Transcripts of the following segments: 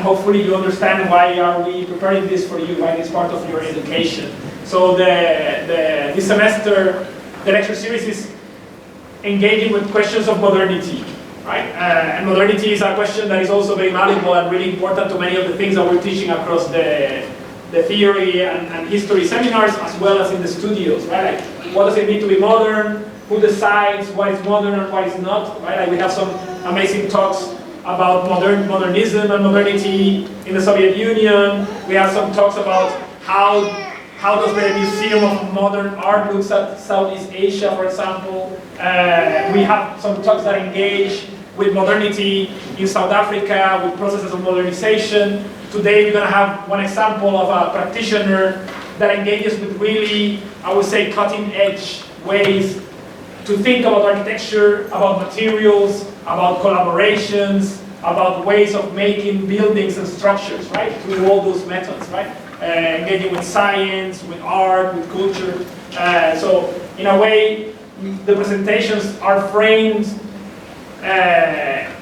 hopefully you understand why are we preparing this for you, why it's part of your education. So this semester, the lecture series is engaging with questions of modernity, right? And modernity is a question that is also very valuable and really important to many of the things that we're teaching across the theory and history seminars, as well as in the studios, right? Like, what does it mean to be modern? Who decides what is modern and what is not, right? Like, we have some amazing talks about modernism and modernity in the Soviet Union. We have some talks about how does the Museum of Modern Art look at Southeast Asia, for example. We have some talks that engage with modernity in South Africa, with processes of modernization. Today we're going to have one example of a practitioner that engages with really, I would say, cutting-edge ways to think about architecture, about materials, about collaborations, about ways of making buildings and structures, right? Through all those methods, right? Engaging with science, with art, with culture. So in a way, the presentations are framed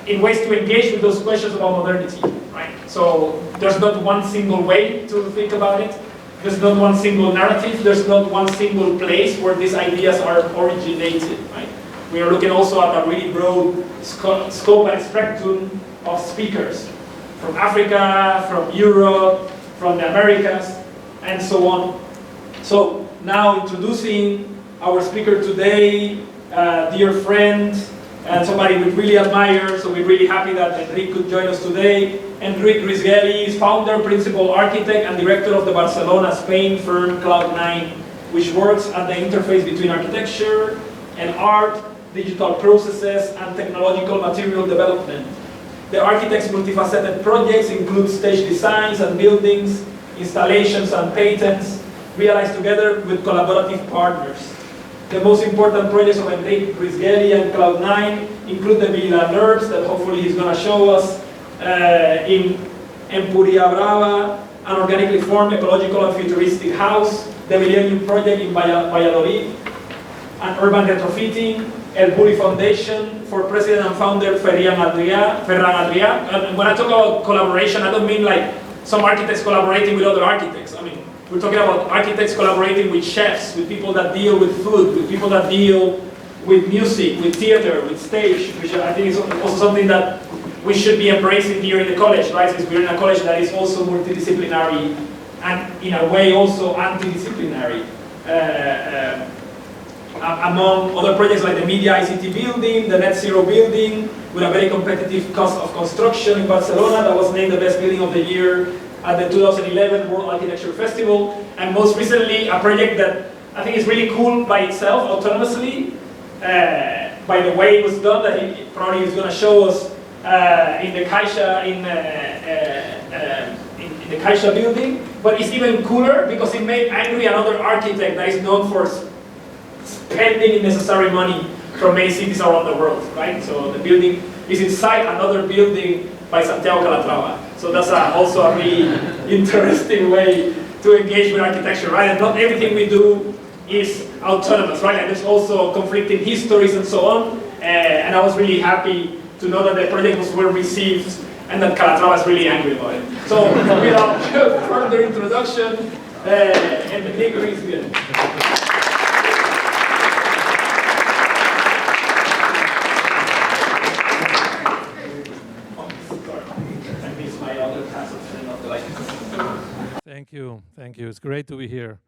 in ways to engage with those questions about modernity, right? So there's not one single way to think about it. There's not one single narrative. There's not one single place where these ideas are originated, right? We are looking also at a really broad scope and spectrum of speakers from Africa, from Europe, from the Americas, and so on. So now introducing our speaker today, dear friend, and somebody we really admire, so we're really happy that Enric could join us today. Enric Ruiz-Geli is founder, principal architect, and director of the Barcelona, Spain firm Cloud9, which works at the interface between architecture and art, digital processes, and technological material development. The architect's multifaceted projects include stage designs and buildings, installations and patents, realized together with collaborative partners. The most important projects of Enric Ruiz-Geli and Cloud9 include the Villa Nurbs, that hopefully he's going to show us, in Empuria Brava, an organically formed ecological and futuristic house, the Millennium Project in Valladolid, an urban retrofitting, El Bulli Foundation for President and Founder Ferran Adrià. And when I talk about collaboration, I don't mean like some architects collaborating with other architects. I mean, we're talking about architects collaborating with chefs, with people that deal with food, with people that deal with music, with theater, with stage, which I think is also something that we should be embracing here in the college, right? Since we're in a college that is also multidisciplinary and in a way also anti-disciplinary. Among other projects like the Media ICT building, the Net Zero building, with a very competitive cost of construction in Barcelona that was named the best building of the year at the 2011 World Architecture Festival, and most recently a project that I think is really cool by itself, autonomously, by the way it was done, that he probably is going to show us in the Caixa in the Caixa building. But it's even cooler because it made angry another architect that is known for spending unnecessary money from many cities around the world, right? So the building is inside another building by Santiago Calatrava. So that's also a really interesting way to engage with architecture, right? And not everything we do is autonomous, right? And there's also conflicting histories and so on. And I was really happy to know that the project was well received and that Calatrava is really angry about it. So without further introduction, Enric Ruiz-Geli. Thank you. It's great to be here.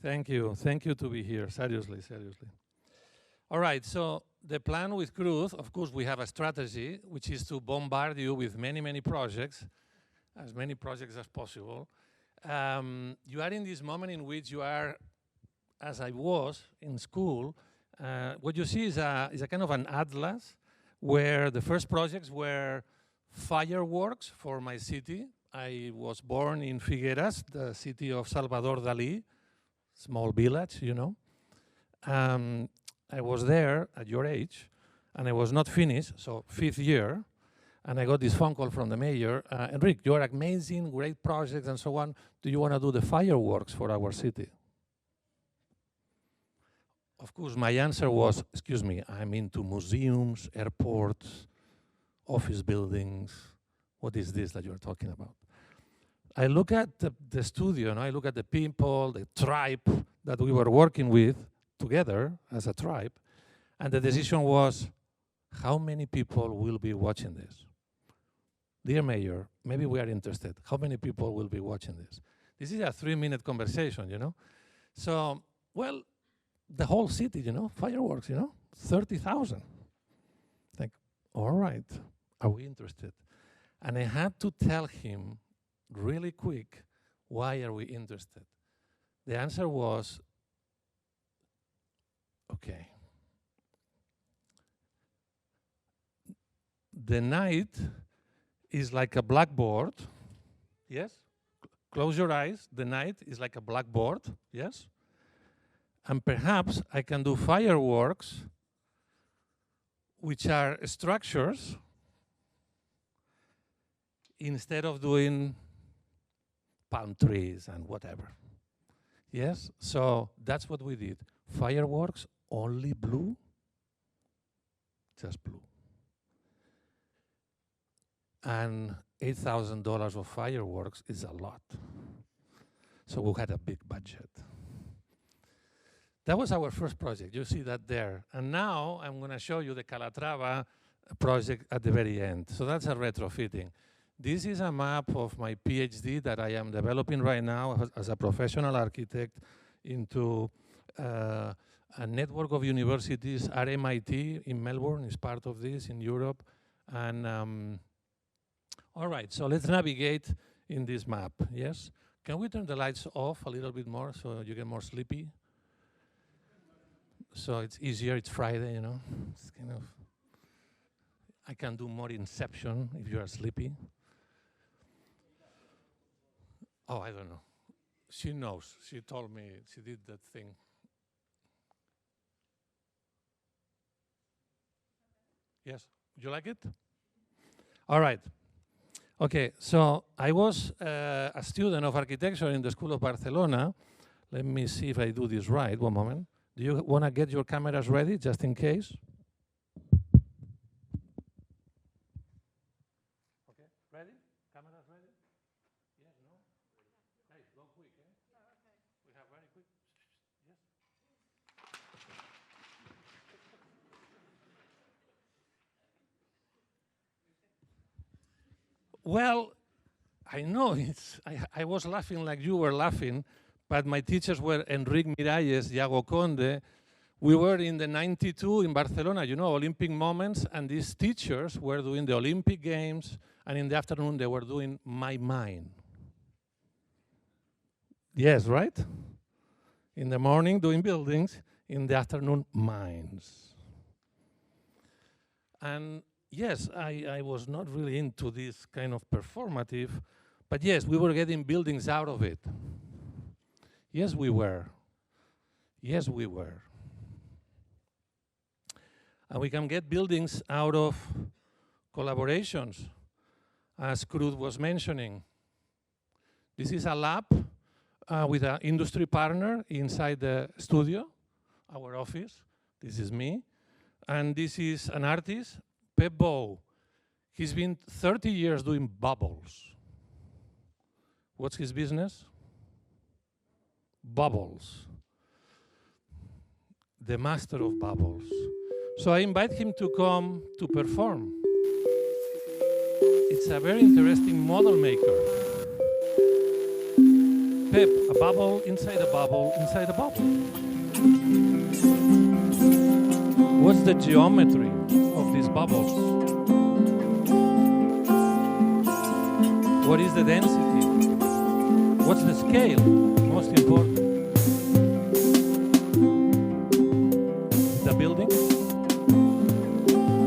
Thank you to be here, seriously. All right, so the plan with Cruz, of course, we have a strategy, which is to bombard you with many projects, as many projects as possible. You are in this moment in which you are, as I was in school, what you see is a kind of an atlas where the first projects were fireworks for my city. I was born in Figueras, the city of Salvador Dalí, small village, you know. I was there at your age, and I was not finished, so 5th year, and I got this phone call from the mayor, Enric, you are amazing, great projects and so on. Do you want to do the fireworks for our city? of course, my answer was, excuse me, I'm into museums, airports, office buildings. What is this that you're talking about? I look at the studio, and I look at the people, the tribe that we were working with together as a tribe, and the decision was, how many people will be watching this? Dear Mayor, maybe we are interested. How many people will be watching this? This is a 3-minute conversation, you know? So, well, the whole city, you know, fireworks, you know, 30,000. Like, all right, are we interested? And I had to tell him really quick, why are we interested? The answer was, okay. The night is like a blackboard, yes? Close your eyes, the night is like a blackboard, yes? And perhaps I can do fireworks, which are structures, instead of doing palm trees and whatever. Yes, so that's what we did. Fireworks, only blue, just blue. And $8,000 of fireworks is a lot. So we had a big budget. That was our first project. You see that there. And now I'm going to show you the Calatrava project at the very end. So that's a retrofitting. This is a map of my PhD that I am developing right now as a professional architect into a network of universities. RMIT in Melbourne is part of this in Europe. And all right, so let's navigate in this map, yes? Can we turn the lights off a little bit more so you get more sleepy? So it's easier, it's Friday, you know? It's kind of, I can do more inception if you are sleepy. Oh, I don't know. She knows, she told me, she did that thing. Yes, would you like it? All right. Okay, so I was a student of architecture in the School of Barcelona. Let me see if I do this right, one moment. Do you want to get your cameras ready, just in case? Okay, ready? Cameras ready? Yes, no? Guys, go quick, eh? Okay. We have very quick. Yes. Well, I know I was laughing like you were laughing, but my teachers were Enric Miralles, Iago Conde. We were in the 92 in Barcelona, you know, Olympic moments, and these teachers were doing the Olympic Games, and in the afternoon they were doing My Mind. Yes, right? In the morning doing buildings, in the afternoon minds. And yes, I was not really into this kind of performative, but yes, we were getting buildings out of it. Yes, we were. Yes, we were. And we can get buildings out of collaborations, as Cruz was mentioning. This is a lab with an industry partner inside the studio, our office. This is me. And this is an artist, Pep Bow. He's been 30 years doing bubbles. What's his business? Bubbles. The master of bubbles. So I invite him to come to perform. It's a very interesting model maker. Pep, a bubble inside a bubble inside a bubble. What's the geometry of these bubbles? What is the density? What's the scale? Most important. The building.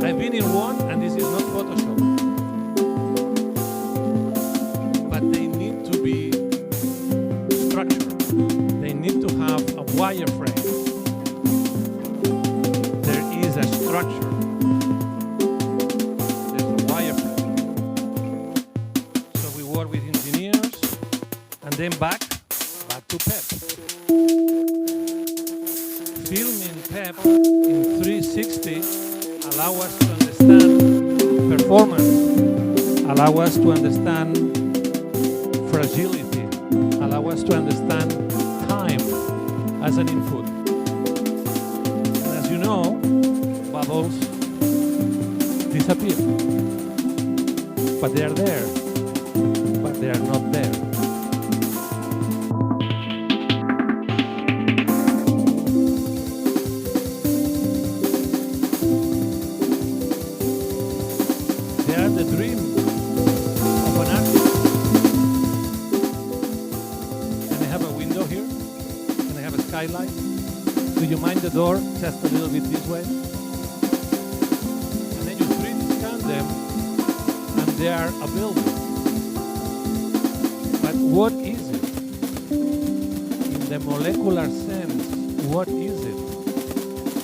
I've been in one, and this is not Photoshop. But they need to be structured. They need to have a wireframe. There is a structure. There's a wireframe. So we work with engineers, and then back to Pep. Filming PEP in 360 allow us to understand performance, allow us to understand fragility, allow us to understand time as an input. And as you know, bubbles disappear. But they are there, but they are not there. They are the dream of an artist. Can I have a window here? Can I have a skylight? Do you mind the door just a little bit this way? And then you 3D scan them, and they are a building. But what is it? In the molecular sense, what is it?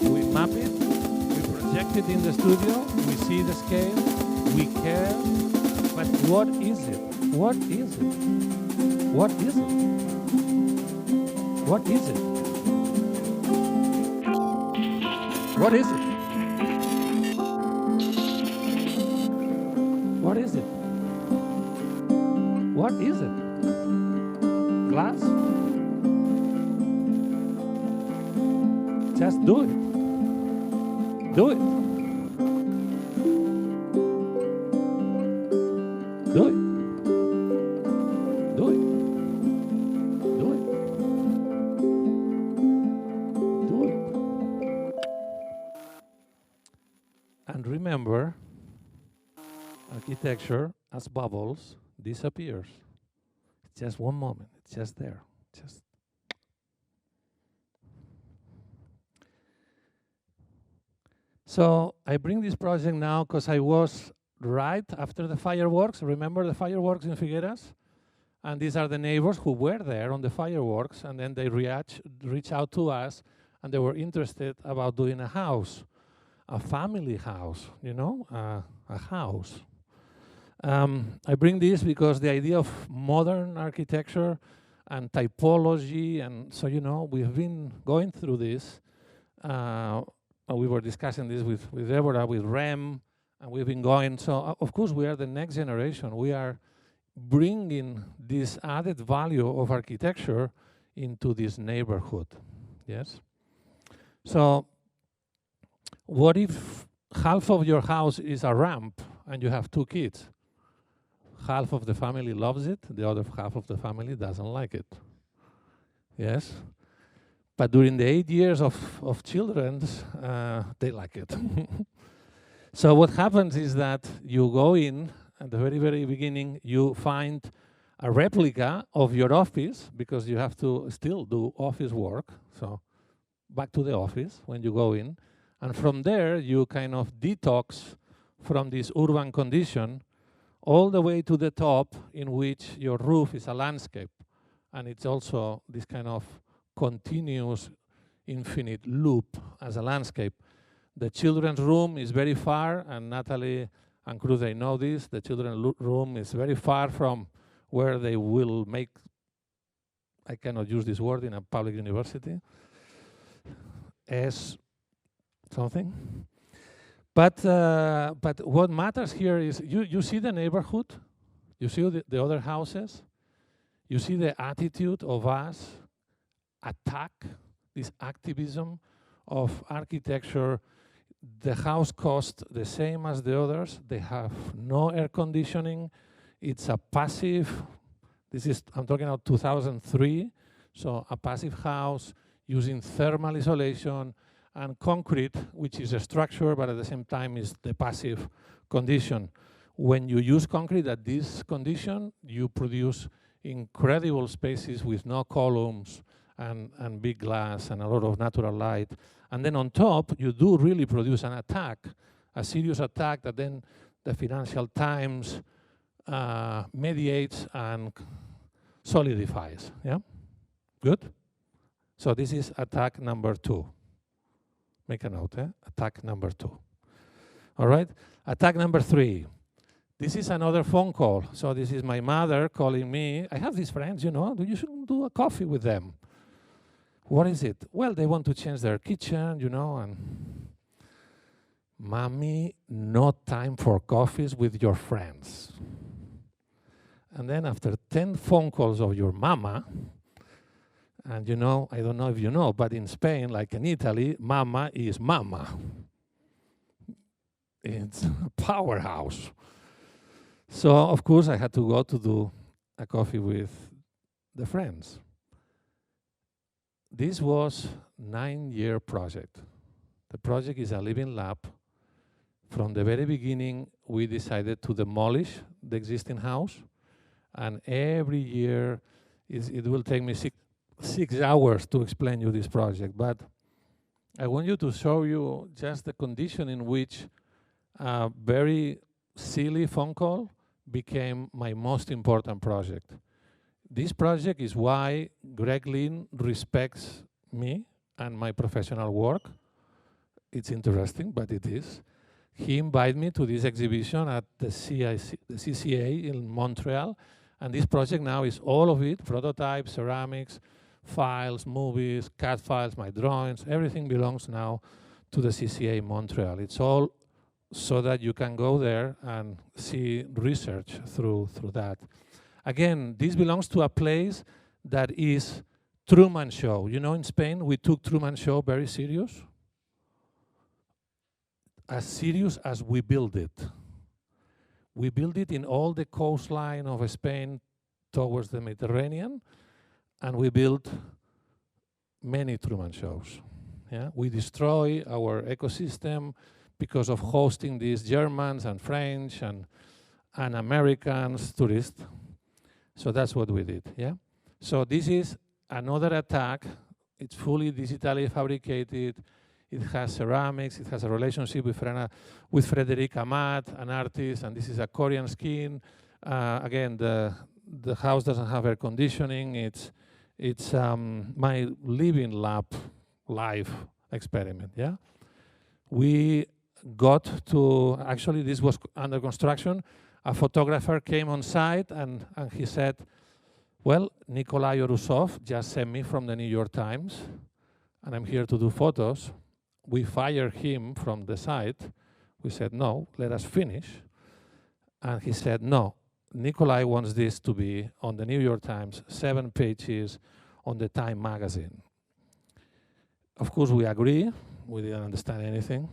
We map it, we project it in the studio, we see the scale, we care, but what is it? What is it? What is it? What is it? What is it? What is it? What is it? Glass? Just do it. Do it. Do it. Do it. Do it. Do it. And remember, architecture as bubbles disappears. It's just one moment. It's just there. Just. So I bring this project now because I was right after the fireworks. Remember the fireworks in Figueras? And these are the neighbors who were there on the fireworks, and then they reach out to us, and they were interested about doing a house, a family house, you know, a house. I bring this because the idea of modern architecture and typology, and so, you know, we've been going through this. We were discussing this with Deborah, with Rem, and we've been going. So, of course, we are the next generation. We are bringing this added value of architecture into this neighborhood, yes? So, what if half of your house is a ramp and you have 2 kids? Half of the family loves it, the other half of the family doesn't like it. Yes? But during the 8 years of children, they like it. So what happens is that you go in, at the very, very beginning, you find a replica of your office, because you have to still do office work. So back to the office when you go in. And from there, you kind of detox from this urban condition all the way to the top, in which your roof is a landscape. And it's also this kind of continuous infinite loop as a landscape. The children's room is very far, and Natalie and Cruz, they know this. The children's room is very far from where they will make, I cannot use this word in a public university, as something. But what matters here is you see the neighborhood, you see the other houses, you see the attitude of us attack this activism of architecture. The house costs the same as the others. They have no air conditioning. It's a passive, I'm talking about 2003, so a passive house using thermal isolation and concrete, which is a structure, but at the same time is the passive condition. When you use concrete at this condition, you produce incredible spaces with no columns and big glass and a lot of natural light. And then on top, you do really produce an attack, a serious attack that then the Financial Times mediates and solidifies, yeah? Good? So this is attack number 2. Make a note, attack number 2. All right, attack number 3. This is another phone call. So this is my mother calling me. I have these friends, you know, you shouldn't do a coffee with them. What is it? Well, they want to change their kitchen, you know, and mommy, no time for coffees with your friends. And then after 10 phone calls of your mama, and you know, I don't know if you know, but in Spain, like in Italy, mama is mama. It's a powerhouse. So, of course, I had to go to do a coffee with the friends. This was a 9-year project. The project is a living lab. From the very beginning, we decided to demolish the existing house, and every year, it will take me six hours to explain you this project, but I want you to show you just the condition in which a very silly phone call became my most important project. This project is why Greg Lynn respects me and my professional work. It's interesting, but it is. He invited me to this exhibition at the CCA in Montreal, and this project now is all of it, prototypes, ceramics, files, movies, CAD files, my drawings, everything belongs now to the CCA Montreal. It's all so that you can go there and see research through that. Again, this belongs to a place that is Truman Show. You know, in Spain, we took Truman Show very serious. As serious as we build it. We build it in all the coastline of Spain towards the Mediterranean, and we built many Truman Shows. Yeah? We destroy our ecosystem because of hosting these Germans and French and Americans, tourists. So that's what we did. Yeah. So this is another attack. It's fully digitally fabricated. It has ceramics. It has a relationship with Frédéric Amat, an artist, and this is a Korean skin. Again, the house doesn't have air conditioning. It's my living lab live experiment. Yeah, we got to actually this was under construction. A photographer came on site and he said, "Well, Nikolai Orusov just sent me from the New York Times, and I'm here to do photos." We fired him from the site. We said, "No, let us finish." And he said, "No, Nikolai wants this to be on the New York Times, 7 pages on the Time magazine." Of course, we agree. We didn't understand anything,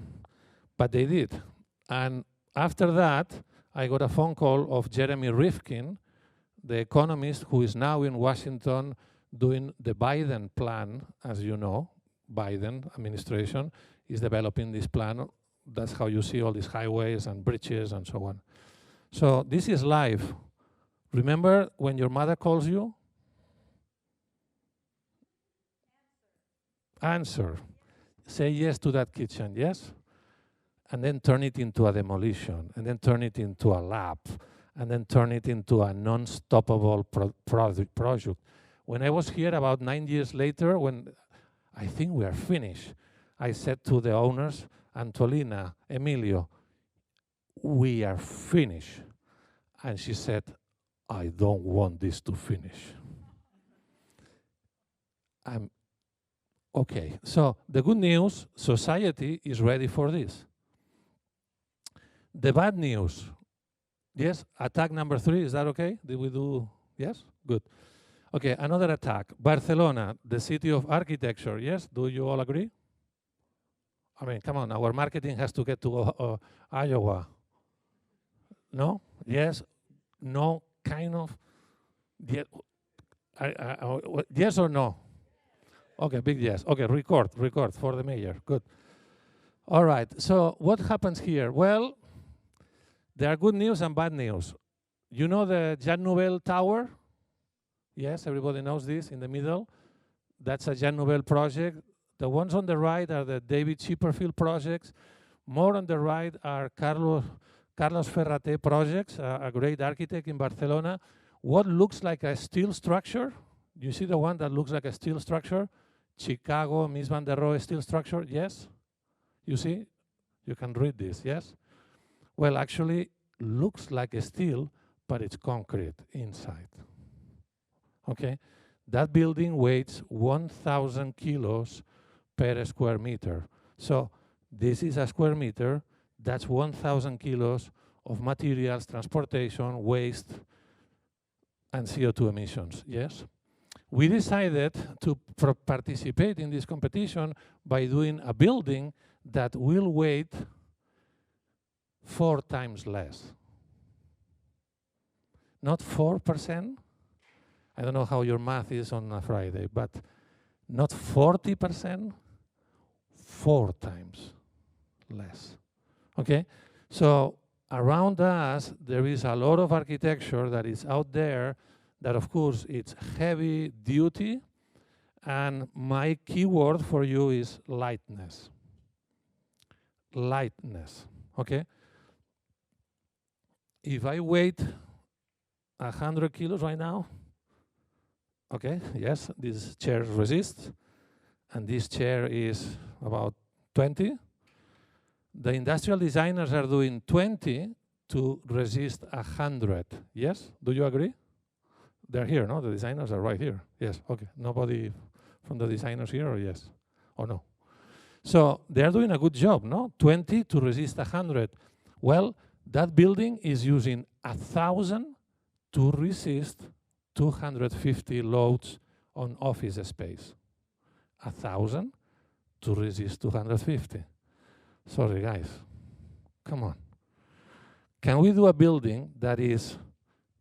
but they did. And after that, I got a phone call of Jeremy Rifkin, the economist who is now in Washington doing the Biden plan, as you know. Biden administration is developing this plan. That's how you see all these highways and bridges and so on. So this is live. Remember when your mother calls you? Answer. Say yes to that kitchen, yes? And then turn it into a demolition, and then turn it into a lab, and then turn it into a non-stoppable project. When I was here about 9 years later, when I think we are finished, I said to the owners, Antolina, Emilio, we are finished. And she said, I don't want this to finish. Okay, so the good news, society is ready for this. The bad news, yes, attack number 3, is that okay? Did we do, yes? Good. Okay, another attack. Barcelona, the city of architecture, yes? Do you all agree? I mean, come on, our marketing has to get to Iowa. No? Yes? No? Kind of? Yes or no? Okay, big yes. Okay, record for the mayor. Good. All right, so what happens here? Well, there are good news and bad news. You know the Jean Nouvel Tower? Yes, everybody knows this in the middle. That's a Jean Nouvel project. The ones on the right are the David Chipperfield projects. More on the right are Carlos Ferraté projects, a great architect in Barcelona. What looks like a steel structure? You see the one that looks like a steel structure? Chicago, Mies van der Rohe steel structure, yes? You see? You can read this, yes? Well, actually, looks like a steel, but it's concrete inside. Okay? that building weighs 1,000 kilos per square meter. So this is a square meter, that's 1,000 kilos of materials, transportation, waste, and CO2 emissions, yes? We decided to participate in this competition by doing a building that will weigh 4 times less. Not 4%. I don't know how your math is on a Friday, but not 40%, 4 times less. Okay? So around us, there is a lot of architecture that is out there that, of course, it's heavy duty, and my keyword for you is lightness. Lightness, okay? If I weight 100 kilos right now, okay, yes, this chair resists, and this chair is about 20. The industrial designers are doing 20 to resist 100, yes? Do you agree? They're here, no? The designers are right here. Yes, okay. Nobody from the designers here, or yes? Or no? So they're doing a good job, no? 20 to resist 100. Well, that building is using 1,000 to resist 250 loads on office space. 1,000 to resist 250. Sorry, guys. Come on. Can we do a building that is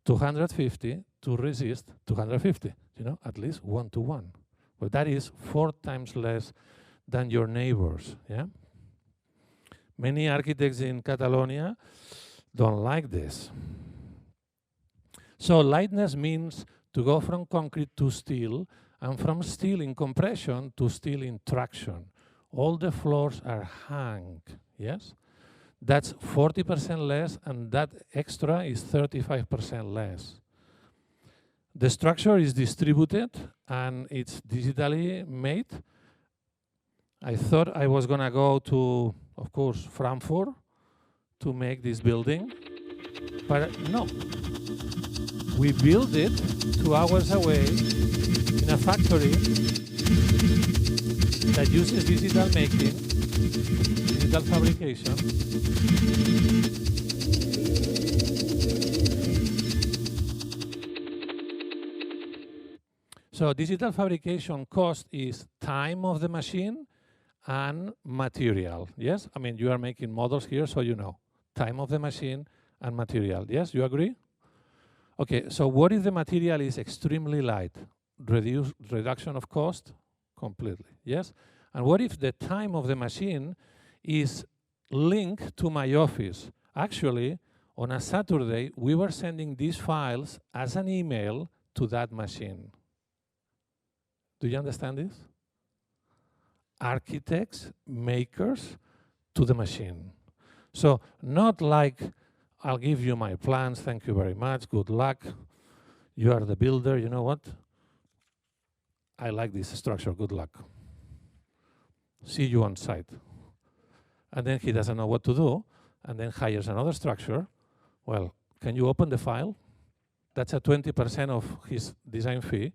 250 to resist 250? You know, at least 1 to 1. Well, that is 4 times less than your neighbors, yeah? Many architects in Catalonia don't like this. So lightness means to go from concrete to steel, and from steel in compression to steel in traction. All the floors are hung, yes? That's 40% less, and that extra is 35% less. The structure is distributed, and it's digitally made. I thought I was gonna go to, of course, Frankfurt to make this building, but no. We built it 2 hours away in a factory that uses digital making, digital fabrication. So digital fabrication cost is time of the machine and material, yes? I mean, you are making models here, so you know. Time of the machine and material, yes? You agree? Okay, so what if the material is extremely light? Reduction of cost? Completely, yes? And what if the time of the machine is linked to my office? Actually, on a Saturday, we were sending these files as an email to that machine. Do you understand this? Architects, makers, to the machine. So not like, I'll give you my plans, thank you very much, good luck. You are the builder, you know what? I like this structure, good luck. See you on site. And then he doesn't know what to do, and then hires another structure. Well, can you open the file? That's a 20% of his design fee.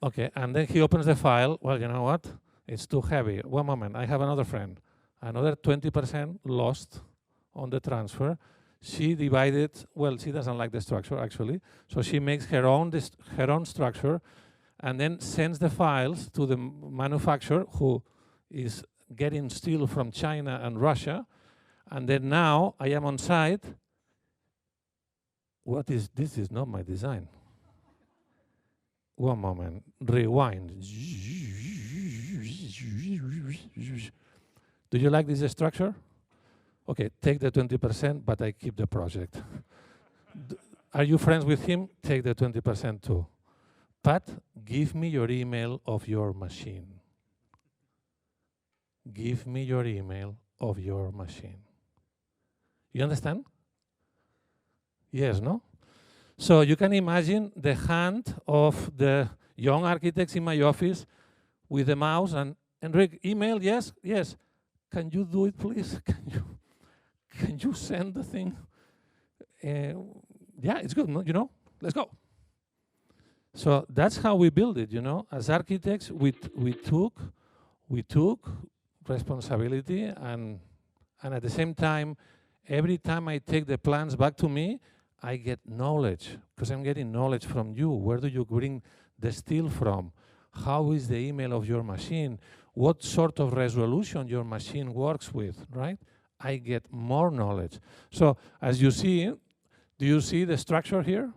Okay, and then he opens the file. Well, you know what? It's too heavy. 1 moment, I have another friend. Another 20% lost on the transfer. She divided, well, she doesn't like the structure, actually. So she makes her own structure and then sends the files to the manufacturer who is getting steel from China and Russia. And then now I am on site. What is, this is not my design. 1 moment, rewind. Do you like this structure? Okay, take the 20%, but I keep the project. Are you friends with him? Take the 20% too. But give me your email of your machine. Give me your email of your machine. You understand? Yes, no? So you can imagine the hand of the young architects in my office with the mouse and, Enric, email, yes, yes. Can you do it, please? Can you send the thing? Yeah, it's good, no? You know? Let's go. So that's how we build it, you know. As architects, we took responsibility, and at the same time, every time I take the plans back to me, I get knowledge, because I'm getting knowledge from you. Where do you bring the steel from? How is the email of your machine? What sort of resolution your machine works with, right? I get more knowledge. So as you see, do you see the structure here?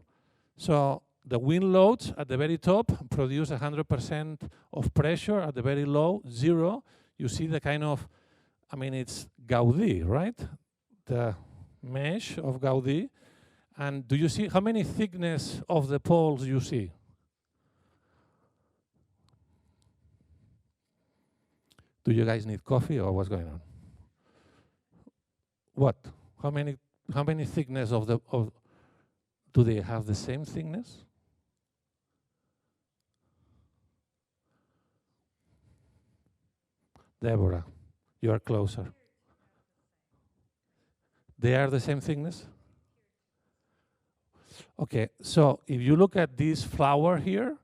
So the wind loads at the very top produce 100% of pressure, at the very low, 0. You see the kind of, I mean, it's Gaudí, right? The mesh of Gaudí. And do you see how many thickness of the poles you see? Do you guys need coffee or what's going on? What? How many thickness of the do they have the same thickness? Deborah, you are closer. They are the same thickness? Okay, so if you look at this flower here,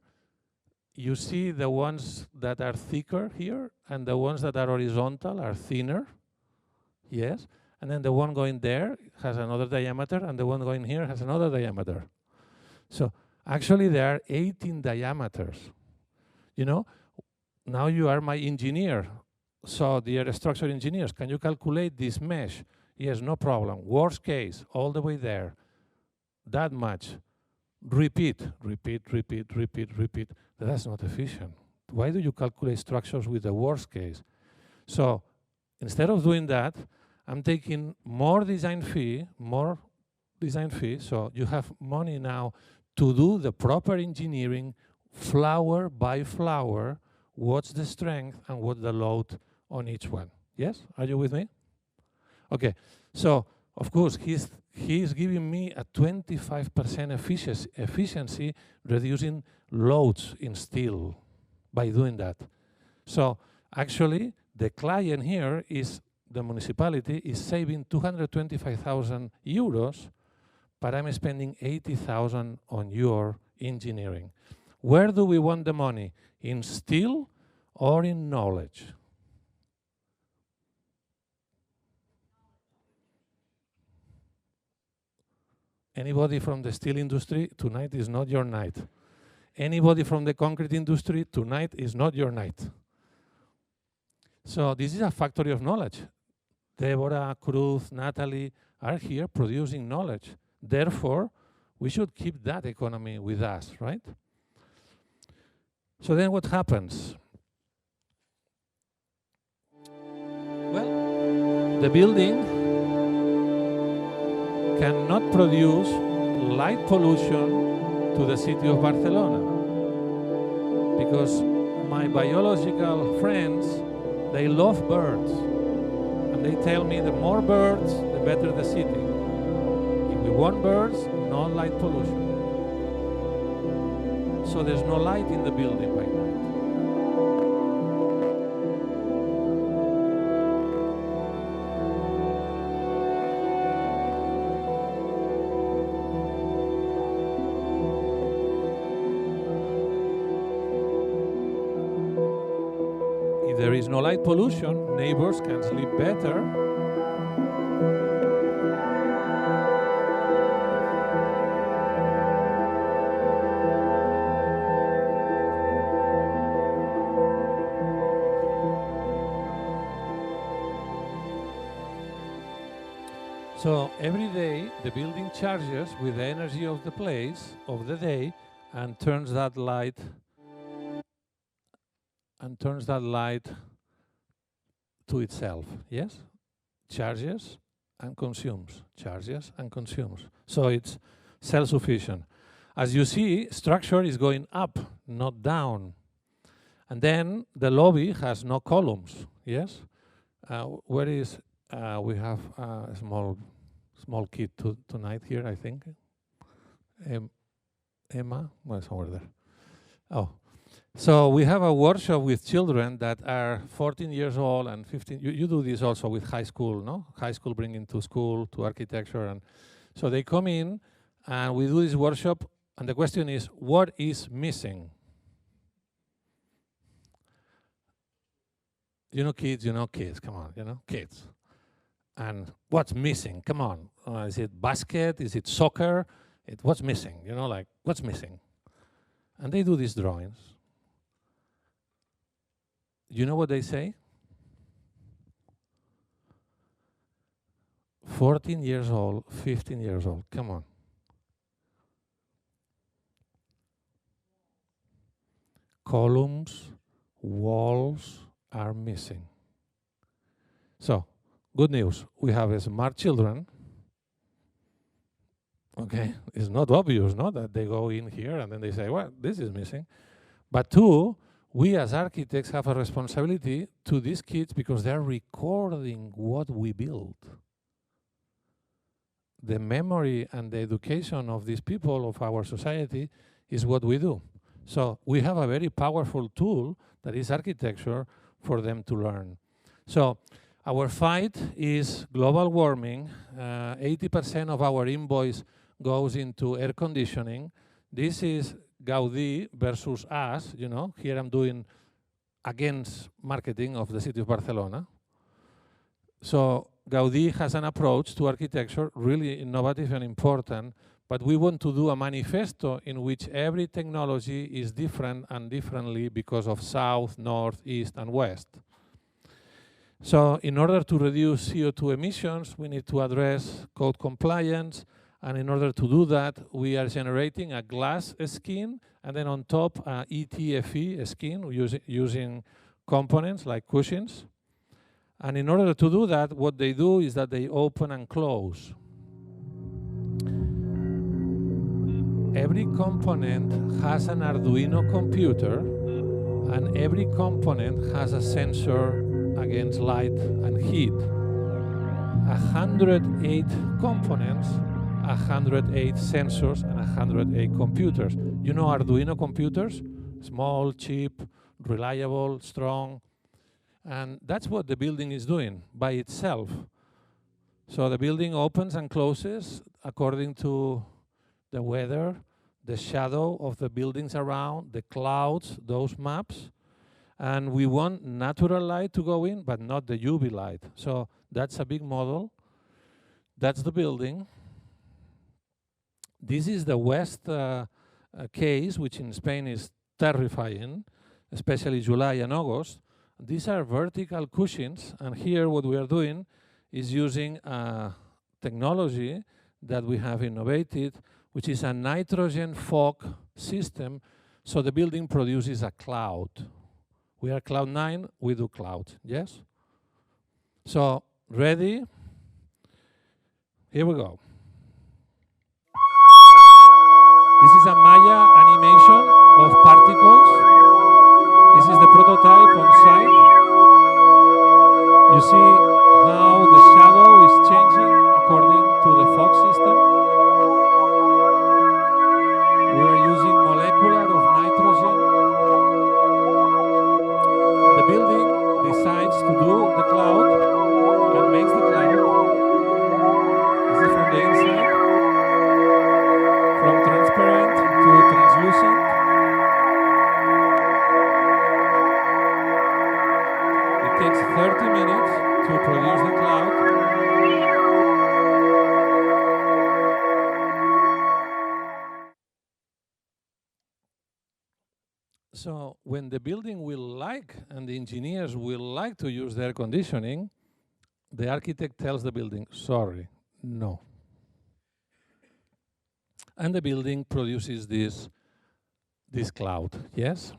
you see the ones that are thicker here, and the ones that are horizontal are thinner. Yes, and then the one going there has another diameter, and the one going here has another diameter. So actually there are 18 diameters. You know, now you are my engineer. So dear structural engineers, can you calculate this mesh? Yes, no problem. Worst case, all the way there. That much. Repeat. That's not efficient. Why do you calculate structures with the worst case? So instead of doing that, I'm taking more design fee. So you have money now to do the proper engineering, flower by flower, what's the strength and what's the load on each one. Yes? Are you with me? Okay. So, of course, he's giving me a 25% efficiency, reducing loads in steel by doing that. So, actually, the client here is, the municipality is saving 225,000 euros, but I'm spending 80,000 on your engineering. Where do we want the money? In steel or in knowledge? Anybody from the steel industry? Tonight is not your night. Anybody from the concrete industry? Tonight is not your night. So this is a factory of knowledge. Deborah, Cruz, Natalie are here producing knowledge. Therefore, we should keep that economy with us, right? So then what happens? Well, the building cannot produce light pollution to the city of Barcelona, because my biological friends, they love birds, and they tell me the more birds, the better the city. If we want birds, no light pollution. So there's no light in the building by night. If there is no light pollution, neighbors can sleep better. So every day the building charges with the energy of the place, of the day, and turns that light to itself, yes? Charges and consumes, charges and consumes. So it's self-sufficient. As you see, structure is going up, not down. And then the lobby has no columns, yes? Where is, we have a small kid tonight here, I think. Emma, well, somewhere there. Oh. So we have a workshop with children that are 14 years old and 15. You do this also with high school, no? High school bringing to school, to architecture. And so they come in and we do this workshop And the question is, what is missing? You know kids, come on, kids. And what's missing? Come on, is it basket? Is it soccer? What's missing? Like, what's missing? And they do these drawings. You know what they say? 14 years old, 15 years old, come on. Columns, walls are missing. So, good news, we have smart children. Okay, it's not obvious, no, that they go in here and then they say, well, this is missing. But two, we as architects have a responsibility to these kids because they're recording what we build. The memory and the education of these people, of our society, is what we do. So we have a very powerful tool that is architecture for them to learn. So our fight is global warming. 80% of our invoice goes into air conditioning. This is Gaudí versus us, Here I'm doing against marketing of the city of Barcelona. So Gaudí has an approach to architecture, really innovative and important, but we want to do a manifesto in which every technology is different and differently because of south, north, east, and west. So in order to reduce CO2 emissions, we need to address code compliance, and in order to do that, we are generating a glass skin, and then on top, a ETFE skin using components like cushions. And in order to do that, what they do is that they open and close. Every component has an Arduino computer, and every component has a sensor against light and heat. 108 components, 108 sensors, and 108 computers. You know Arduino computers? Small, cheap, reliable, strong. And that's what the building is doing by itself. So the building opens and closes according to the weather, the shadow of the buildings around, the clouds, those maps. And we want natural light to go in, but not the UV light. So that's a big model. That's the building. This is the west case, which in Spain is terrifying, especially July and August. These are vertical cushions, and here what we are doing is using a technology that we have innovated, which is a nitrogen fog system, so the building produces a cloud. We are Cloud9, we do cloud, yes? So, ready? Here we go. This is a Maya animation of particles. This is the prototype on site. You see how the shadow is changing according to the fog system. We are using molecular of nitrogen. The building decides to do the cloud and makes the cloud. This is from the inside, from transparent to translucent. It takes 30 minutes to produce the cloud. So when the building will like and the engineers will like to use the air conditioning, the architect tells the building, sorry, no. And the building produces this cloud, yes?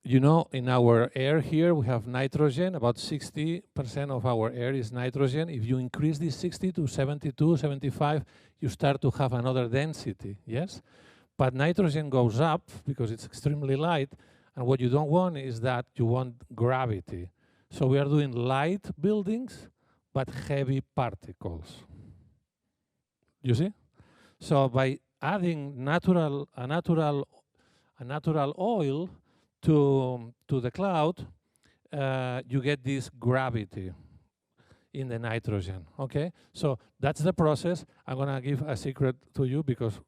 You know, in our air here, we have nitrogen. About 60% of our air is nitrogen. If you increase this 60 to 72, 75, you start to have another density, yes? But nitrogen goes up because it's extremely light, and what you don't want is that you want gravity. So we are doing light buildings, but heavy particles. You see? So by adding a natural oil to the cloud, you get this gravity. in the nitrogen, okay? So that's the process. I'm gonna give a secret to you because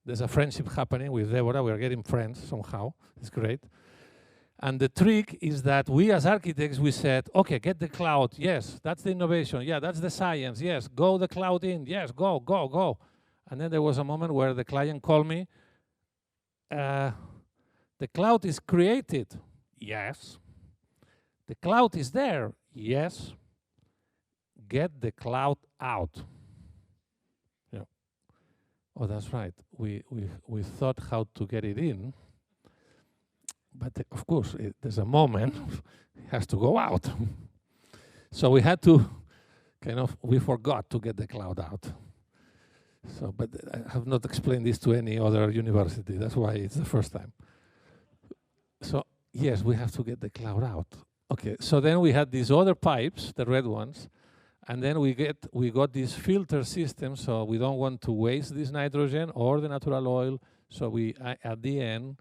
there's a friendship happening with Deborah. We're getting friends somehow. It's great. And the trick is that we as architects, we said, okay, get the cloud. Yes, that's the innovation. Yeah, that's the science. Yes, go the cloud in. Yes, go, go, go. And then there was a moment where the client called me. The cloud is created. Yes. The cloud is there. Yes. Get the cloud out. Yeah. Oh, that's right. We thought how to get it in. But of course, there's a moment it has to go out. So we had to we forgot to get the cloud out. So, but I have not explained this to any other university. That's why it's the first time. So yes, we have to get the cloud out. Okay, so then we had these other pipes, the red ones, and then we got this filter system, so we don't want to waste this nitrogen or the natural oil. So we, at the end,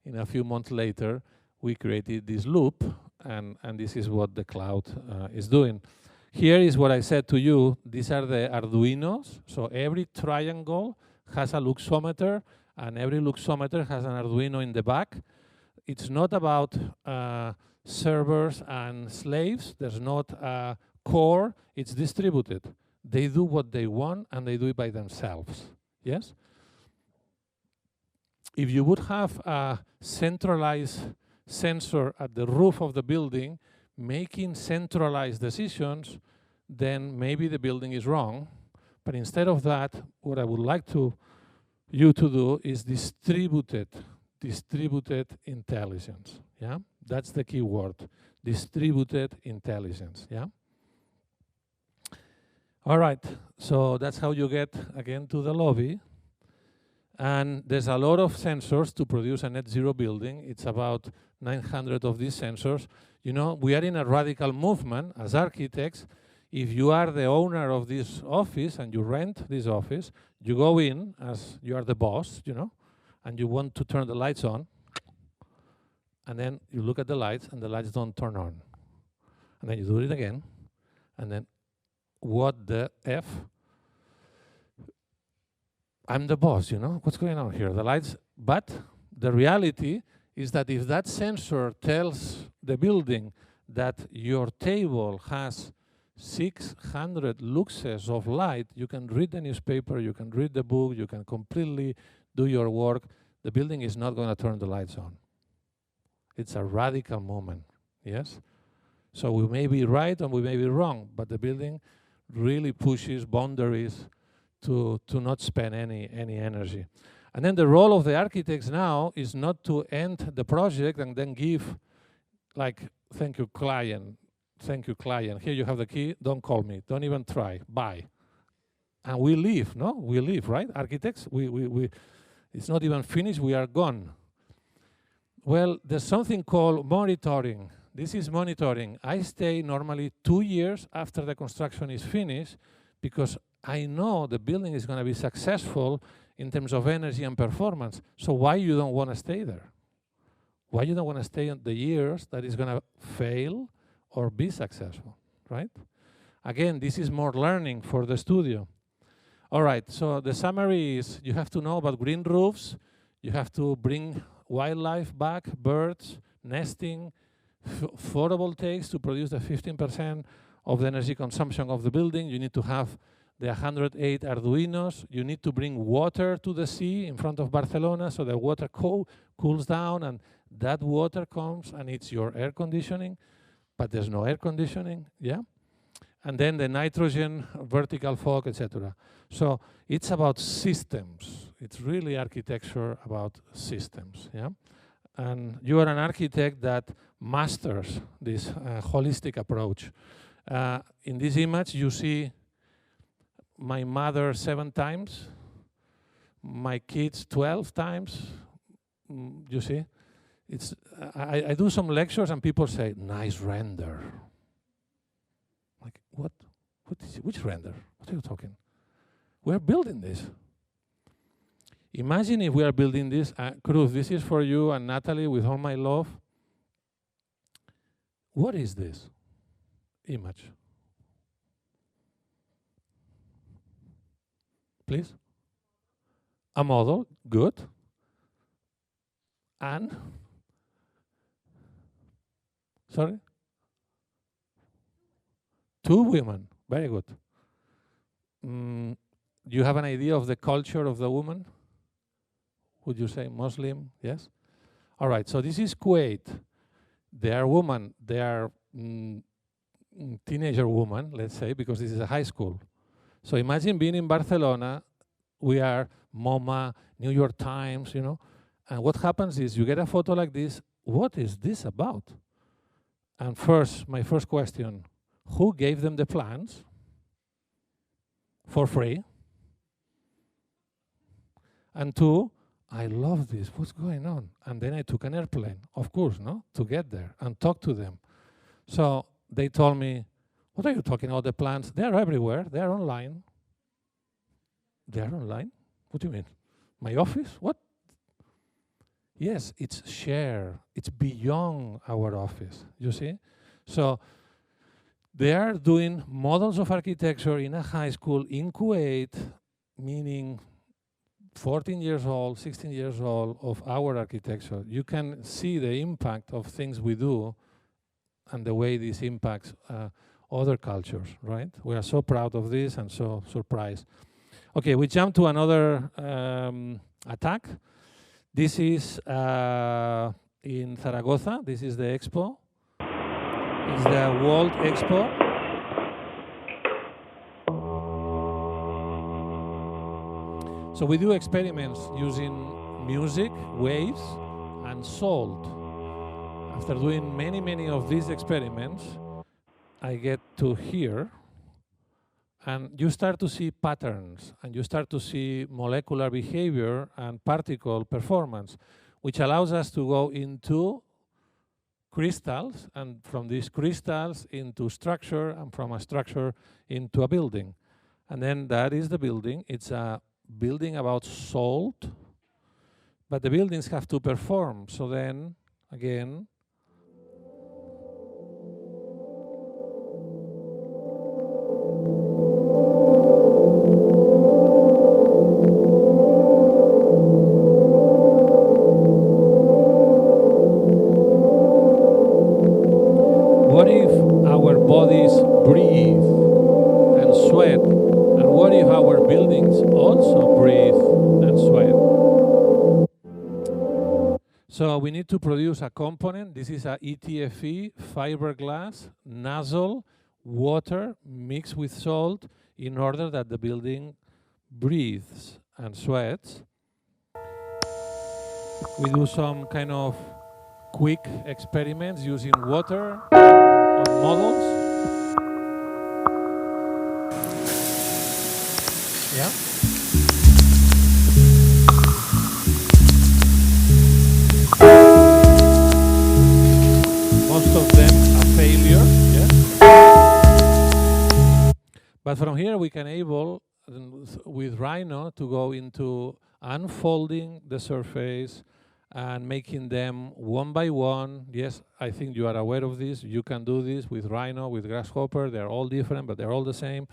in a few months later, we created this loop, and this is what the cloud is doing. Here is what I said to you. These are the Arduinos. So every triangle has a luxometer, and every luxometer has an Arduino in the back. It's not about servers and slaves. There's not a core. It's distributed. They do what they want, and they do it by themselves. Yes? If you would have a centralized sensor at the roof of the building making centralized decisions, then maybe the building is wrong. But instead of that, what I would like you to do is distributed intelligence. Yeah, that's the key word, distributed intelligence. Yeah. All right, so that's how you get again to the lobby. And there's a lot of sensors to produce a net zero building. It's about 900 of these sensors. You know, we are in a radical movement as architects. If you are the owner of this office and you rent this office, you go in as you are the boss, you know, and you want to turn the lights on, and then you look at the lights and the lights don't turn on. And then you do it again, and then what the F? I'm the boss, you know, what's going on here? The lights, but the reality is that if that sensor tells the building that your table has 600 luxes of light, you can read the newspaper, you can read the book, you can completely do your work, the building is not going to turn the lights on. It's a radical moment, yes? So we may be right and we may be wrong, but the building really pushes boundaries to not spend any energy. And then the role of the architects now is not to end the project and then give, like, thank you, client, here you have the key, don't call me, don't even try, bye. And we leave, no? We leave, right? Architects, it's not even finished, we are gone. Well, there's something called monitoring. This is monitoring. I stay normally 2 years after the construction is finished because I know the building is going to be successful in terms of energy and performance. So why you don't want to stay there? Why you don't want to stay on the years that is going to fail or be successful, right? Again, this is more learning for the studio. All right, so the summary is you have to know about green roofs. You have to bring wildlife back, birds, nesting, photovoltaics to produce the 15% of the energy consumption of the building. You need to have the 108 Arduinos. You need to bring water to the sea in front of Barcelona so the water cools down and that water comes and it's your air conditioning, but there's no air conditioning, yeah? And then the nitrogen, vertical fog, etc. So it's about systems. It's really architecture about systems, yeah? And you are an architect that masters this holistic approach. In this image, you see my mother 7 times, my kids 12 times. You see, it's I do some lectures and people say, "Nice render." Like what? Which render? What are you talking? We're building this. Imagine if we are building this. Cruz, this is for you and Natalie with all my love. What is this image? please. A model, good. And? Sorry? 2 women, very good. Do you have an idea of the culture of the woman? Would you say Muslim? Yes? All right, so this is Kuwait. They are women, they are teenager women, let's say, because this is a high school. So imagine being in Barcelona, we are MoMA, New York Times, you know, and what happens is you get a photo like this, what is this about? And first, my first question, who gave them the plans for free? And 2, I love this, what's going on? And then I took an airplane, of course, no, to get there and talk to them. So they told me, what are you talking about, the plans? They're everywhere, they're online. They're online? What do you mean? My office? What? Yes, it's shared. It's beyond our office, you see? So they are doing models of architecture in a high school in Kuwait, meaning 14 years old, 16 years old of our architecture. You can see the impact of things we do and the way this impacts other cultures, right? We are so proud of this and so surprised. Okay, we jump to another attack. This is in Zaragoza. This is the expo. It's the World Expo. So we do experiments using music, waves, and salt. After doing many of these experiments, I get to here, and you start to see patterns, and you start to see molecular behavior and particle performance, which allows us to go into crystals, and from these crystals into structure, and from a structure into a building. And then that is the building. It's a building about salt, but the buildings have to perform. So then, again, what if our bodies breathe and sweat? And what if our buildings also breathe and sweat? So we need to produce a component. This is a ETFE, fiberglass, nozzle, water mixed with salt in order that the building breathes and sweats. We do some kind of quick experiments using water on models. Yeah. Most of them a failure, yes. But from here we can able, with Rhino, to go into unfolding the surface and making them one by one. Yes, I think you are aware of this. You can do this with Rhino, with Grasshopper. They're all different, but they're all the same.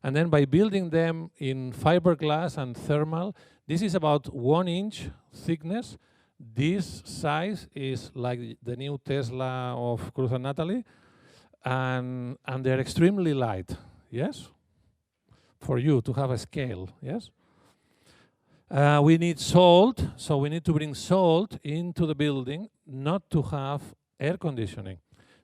And then by building them in fiberglass and thermal, this is about 1 inch thickness. This size is like the new Tesla of Cruz and Natalie, and they're extremely light, yes? For you to have a scale, yes? We need salt, so we need to bring salt into the building, not to have air conditioning.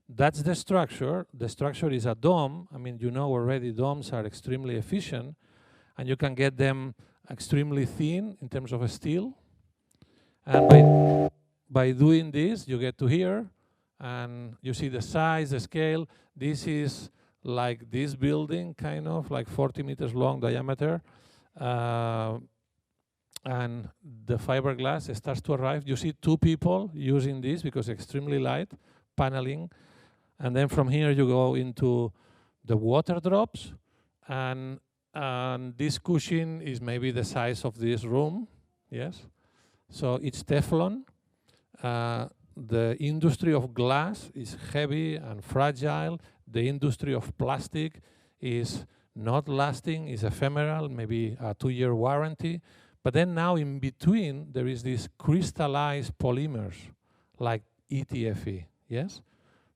That's the structure. The structure is a dome. I mean, you know already domes are extremely efficient, and you can get them extremely thin in terms of steel. And by doing this, you get to here, and you see the size, the scale. This is like this building, kind of, like 40 meters long diameter. And the fiberglass starts to arrive. You see 2 people using this because it's extremely light, paneling. And then from here you go into the water drops, and this cushion is maybe the size of this room, yes? So it's Teflon. The industry of glass is heavy and fragile. The industry of plastic is not lasting, is ephemeral, maybe a 2-year warranty. But then now in between, there is these crystallized polymers like ETFE, yes?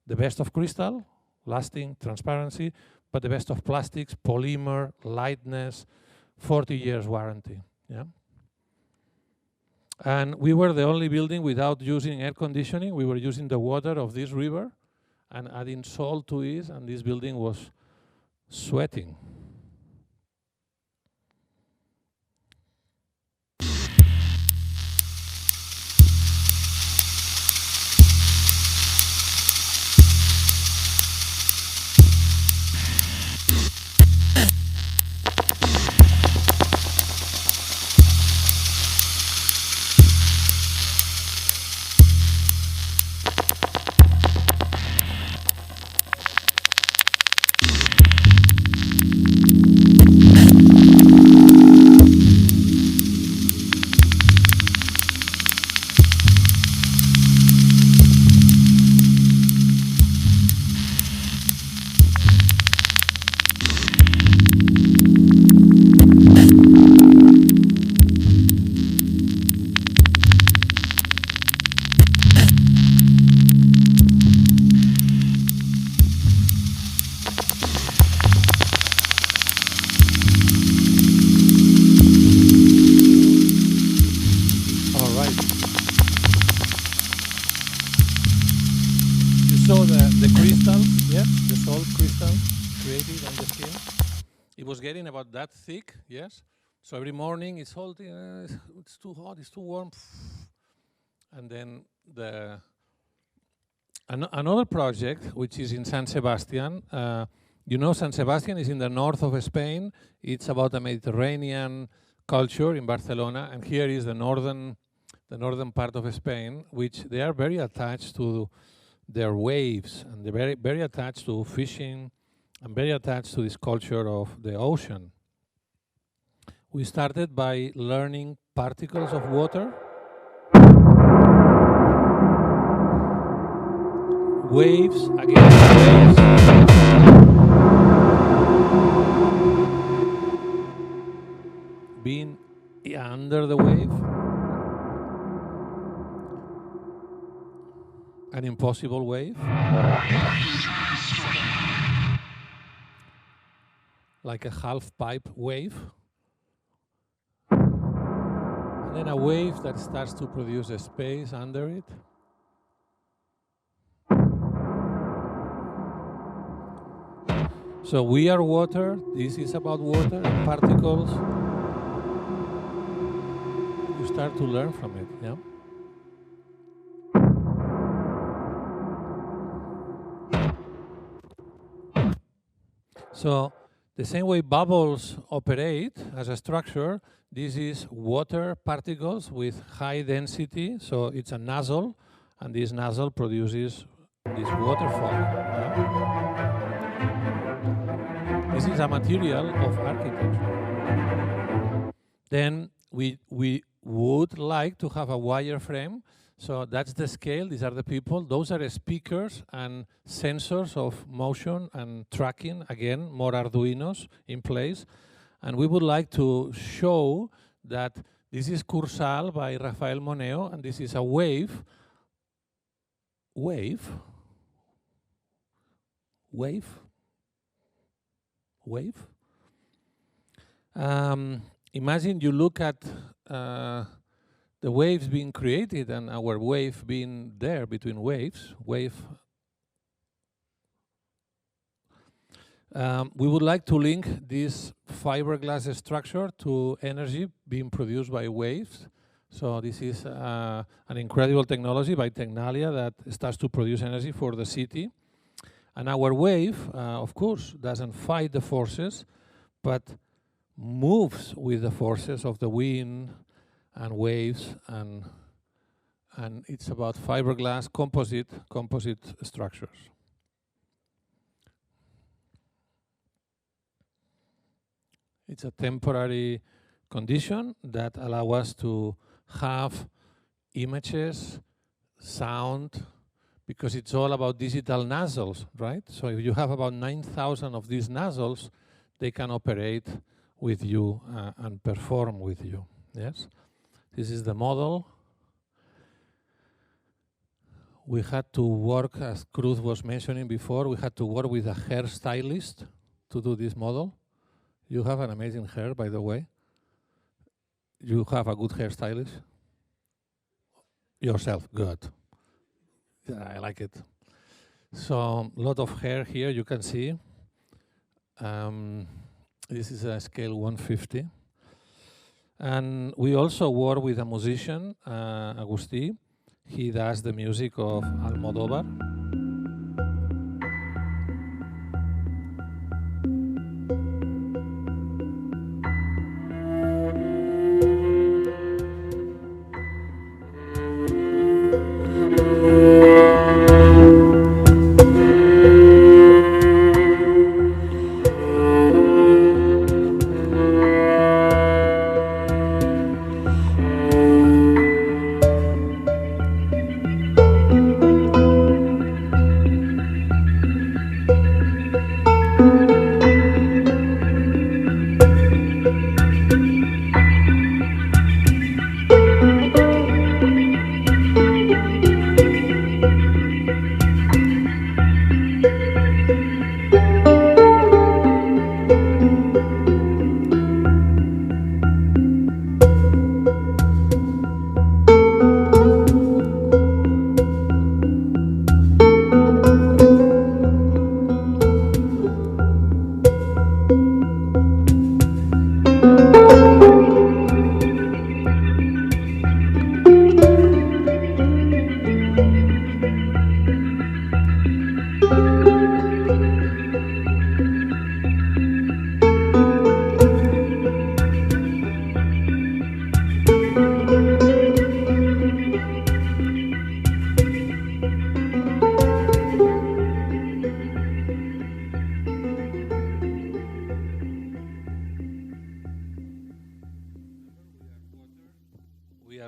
The best of crystal, lasting, transparency, but the best of plastics, polymer, lightness, 40 years warranty, yeah? And we were the only building without using air conditioning. We were using the water of this river and adding salt to it, and this building was sweating. Getting about that thick, yes. So every morning it's holding, it's too hot, it's too warm. And then another project, which is in San Sebastian. You know, San Sebastian is in the north of Spain. It's about the Mediterranean culture in Barcelona, and here is the northern part of Spain, which they are very attached to their waves, and they're very attached to fishing. I'm very attached to this culture of the ocean. We started by learning particles of water, waves against waves, being under the wave, an impossible wave. Like a half-pipe wave, and then a wave that starts to produce a space under it. So we are water, this is about water and particles. You start to learn from it, yeah? So the same way bubbles operate as a structure, this is water particles with high density, so it's a nozzle, and this nozzle produces this waterfall. Yeah? This is a material of architecture. Then we would like to have a wireframe. So that's the scale, these are the people. Those are the speakers and sensors of motion and tracking. Again, more Arduinos in place. And we would like to show that this is Cursal by Rafael Moneo, and this is a wave. Imagine you look at the waves being created and our wave being there between waves, we would like to link this fiberglass structure to energy being produced by waves. So this is an incredible technology by Tecnalia that starts to produce energy for the city. And our wave, of course, doesn't fight the forces, but moves with the forces of the wind and waves, and it's about fiberglass composite structures. It's a temporary condition that allow us to have images, sound, because it's all about digital nozzles, right? So if you have about 9,000 of these nozzles, they can operate with you and perform with you. Yes, this is the model. We had to work, as Cruz was mentioning before, we had to work with a hairstylist to do this model. You have an amazing hair, by the way. You have a good hairstylist? Yourself, good. Yeah, I like it. So, a lot of hair here, you can see. This is a scale 150. And we also work with a musician, Agustí. He does the music of Almodóvar.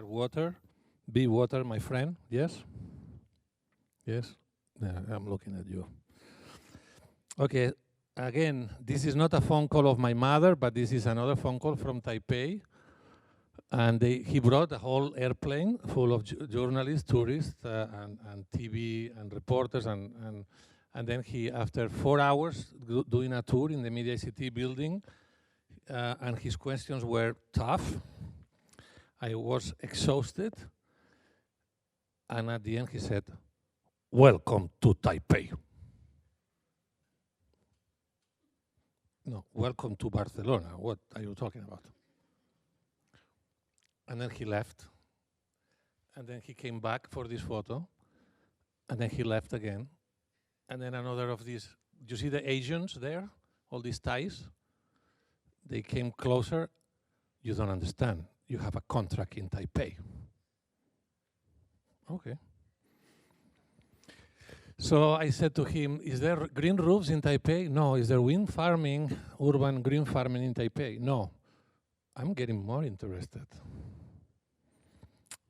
Water, be water, my friend. Yes? Yes? Yeah, I'm looking at you. Okay, again, this is not a phone call of my mother, but this is another phone call from Taipei. And he brought a whole airplane full of journalists, tourists, and TV and reporters. And then he, after 4 hours doing a tour in the Media ICT building, and his questions were tough. I was exhausted, and at the end he said, "Welcome to Taipei." No, welcome to Barcelona. What are you talking about? And then he left, and then he came back for this photo, and then he left again, and then another of these. You see the Asians there, all these Thais? They came closer. You don't understand. You have a contract in Taipei. Okay. So I said to him, is there green roofs in Taipei? No. Is there wind farming, urban green farming in Taipei? No. I'm getting more interested.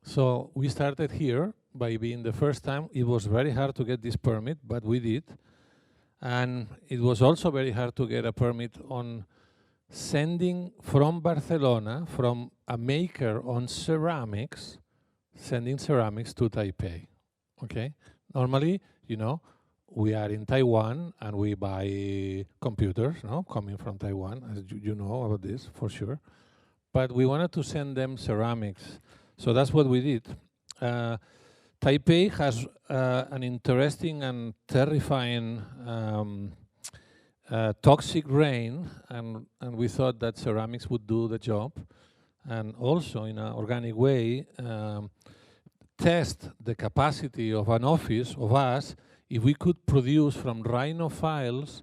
So we started here by being the first time. It was very hard to get this permit, but we did. And it was also very hard to get a permit on sending from Barcelona, from a maker on ceramics, sending ceramics to Taipei, okay? Normally, you know, we are in Taiwan and we buy computers, no, coming from Taiwan, as you know about this, for sure. But we wanted to send them ceramics, so that's what we did. Taipei has an interesting and terrifying toxic rain, and we thought that ceramics would do the job, and also in an organic way test the capacity of an office of us if we could produce from Rhino files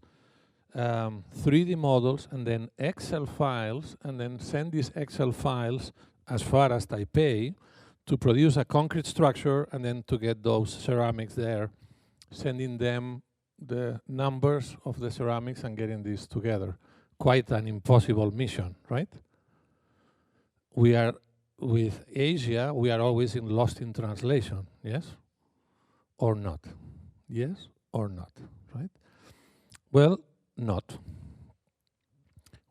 3D models and then Excel files, and then send these Excel files as far as Taipei to produce a concrete structure, and then to get those ceramics there, sending them the numbers of the ceramics and getting this together. Quite an impossible mission, right? We are, with Asia, we are always lost in translation, yes? Or not? Yes or not, right? Well, not.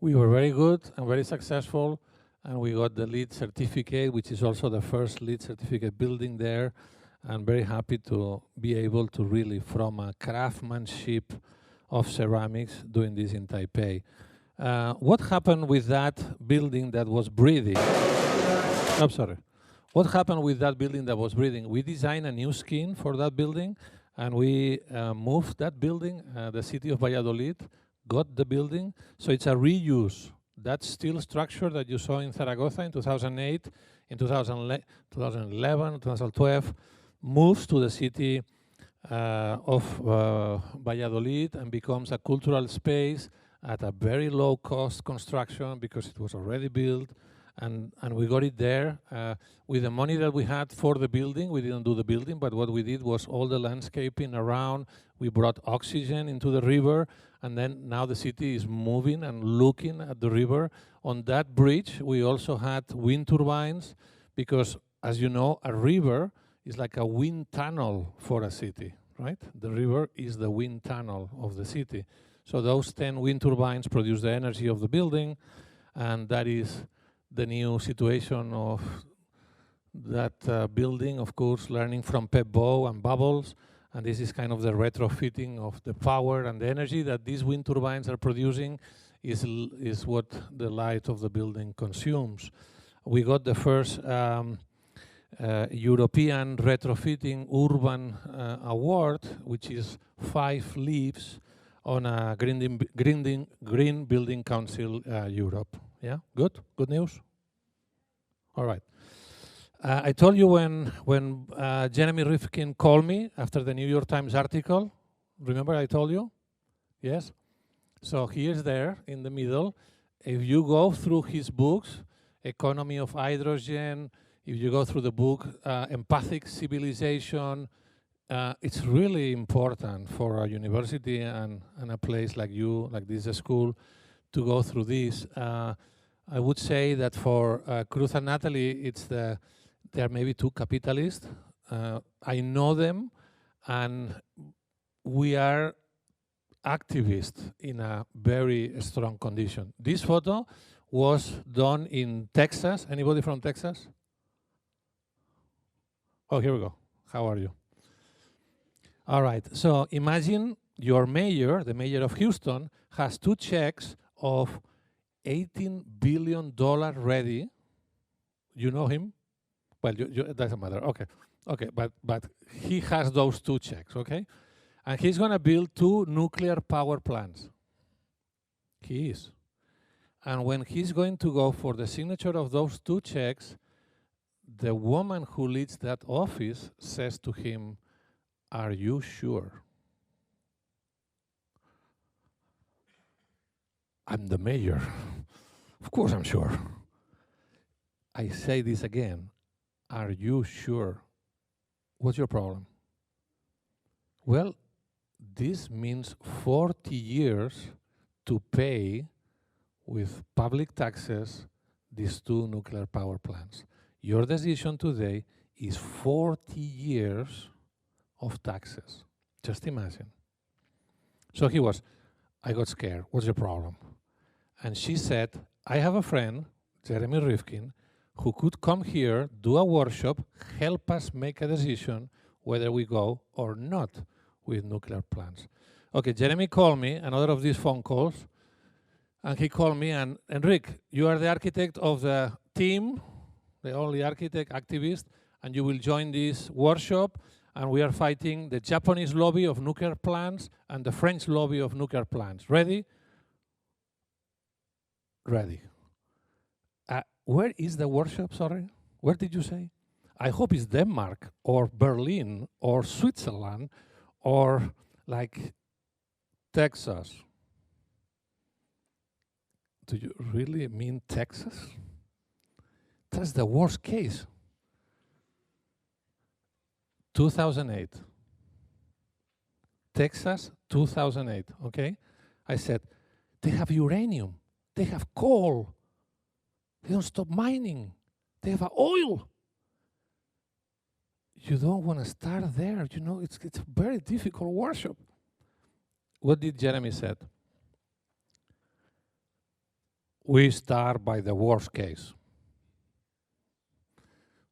We were very good and very successful, and we got the LEED certificate, which is also the first LEED certificate building there. I'm very happy to be able to really, from a craftsmanship of ceramics, doing this in Taipei. What happened with that building that was breathing? Oh, sorry. What happened with that building that was breathing? We designed a new skin for that building, and we moved that building. The city of Valladolid got the building, so it's a reuse. That steel structure that you saw in Zaragoza in 2008, in 2011, 2012, moves to the city of Valladolid and becomes a cultural space at a very low cost construction because it was already built, and we got it there with the money that we had for the building. We didn't do the building, but what we did was all the landscaping around. We brought oxygen into the river, and then now the city is moving and looking at the river. On that bridge, we also had wind turbines because, as you know, a river is like a wind tunnel for a city, right? The river is the wind tunnel of the city. So those 10 wind turbines produce the energy of the building, and that is the new situation of that building, of course, learning from Pep Bow and bubbles. And this is kind of the retrofitting of the power and the energy that these wind turbines are producing is what the light of the building consumes. We got the first European Retrofitting Urban Award, which is 5 leaves on a Green Building Council Europe. Yeah, good news? All right. I told you when Jeremy Rifkin called me after the New York Times article. Remember I told you? Yes? So he is there in the middle. If you go through his books, Economy of Hydrogen, if you go through the book, Empathic Civilization, it's really important for a university and a place like you, like this school, to go through this. I would say that for Cruz and Natalie, they are maybe too capitalist. I know them, and we are activists in a very strong condition. This photo was done in Texas. Anybody from Texas? Oh, here we go. How are you? All right, so imagine your mayor, the mayor of Houston, has 2 checks of $18 billion ready. You know him? Well, it doesn't matter. Okay, but he has those 2 checks, okay? And he's going to build 2 nuclear power plants. He is. And when he's going to go for the signature of those 2 checks, the woman who leads that office says to him, "Are you sure?" I'm the mayor. Of course I'm sure. I say this again. Are you sure? What's your problem? Well, this means 40 years to pay with public taxes these 2 nuclear power plants. Your decision today is 40 years of taxes. Just imagine. So I got scared. What's your problem? And she said, I have a friend, Jeremy Rifkin, who could come here, do a workshop, help us make a decision whether we go or not with nuclear plants. Okay, Jeremy called me, another of these phone calls, and he called me, and Enric, you are the architect of the team, the only architect, activist, and you will join this workshop, and we are fighting the Japanese lobby of nuclear plants and the French lobby of nuclear plants. Ready? Ready. Where is the workshop, sorry? Where did you say? I hope it's Denmark or Berlin or Switzerland or like Texas. Do you really mean Texas? That's the worst case. 2008. Texas, 2008, okay? I said, they have uranium, they have coal, they don't stop mining, they have oil. You don't want to start there, you know, it's a very difficult workshop. What did Jeremy said? we start by the worst case.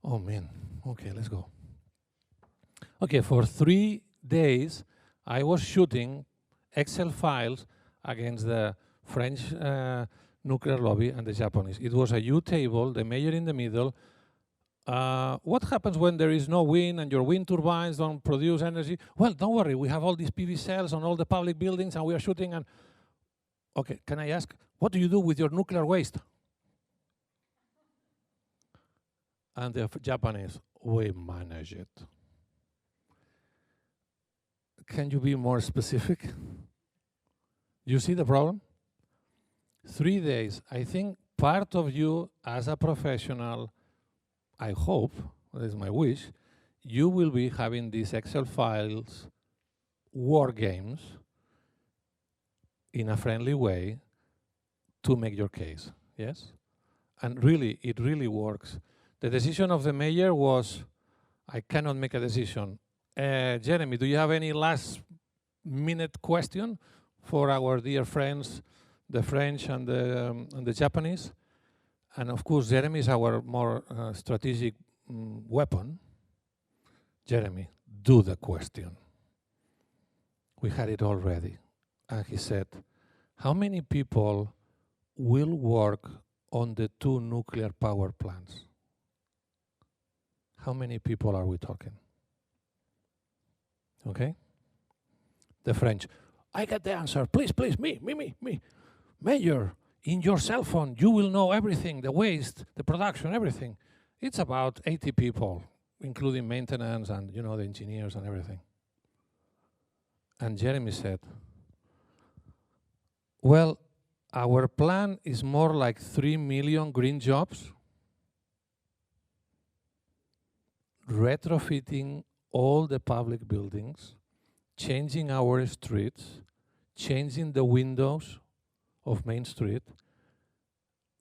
Oh man, okay, let's go. Okay, for 3 days, I was shooting Excel files against the French nuclear lobby and the Japanese. It was a U table, the mayor in the middle. What happens when there is no wind and your wind turbines don't produce energy? Well, don't worry, we have all these PV cells on all the public buildings and we are shooting and... Okay, can I ask, what do you do with your nuclear waste? And the Japanese, we manage it. Can you be more specific? You see the problem? 3 days. I think part of you as a professional, I hope, that is my wish, you will be having these Excel files, war games, in a friendly way to make your case, yes? And really, it really works. The decision of the mayor was, I cannot make a decision. Jeremy, do you have any last minute question for our dear friends, the French and the Japanese? And of course, Jeremy is our more strategic weapon. Jeremy, do the question. We had it all ready. And he said, how many people will work on the 2 nuclear power plants? How many people are we talking? Okay? The French, I get the answer. Please, please, me. Mayor, in your cell phone, you will know everything, the waste, the production, everything. It's about 80 people, including maintenance and, you know, the engineers and everything. And Jeremy said, well, our plan is more like 3 million green jobs, retrofitting all the public buildings, changing our streets, changing the windows of Main Street,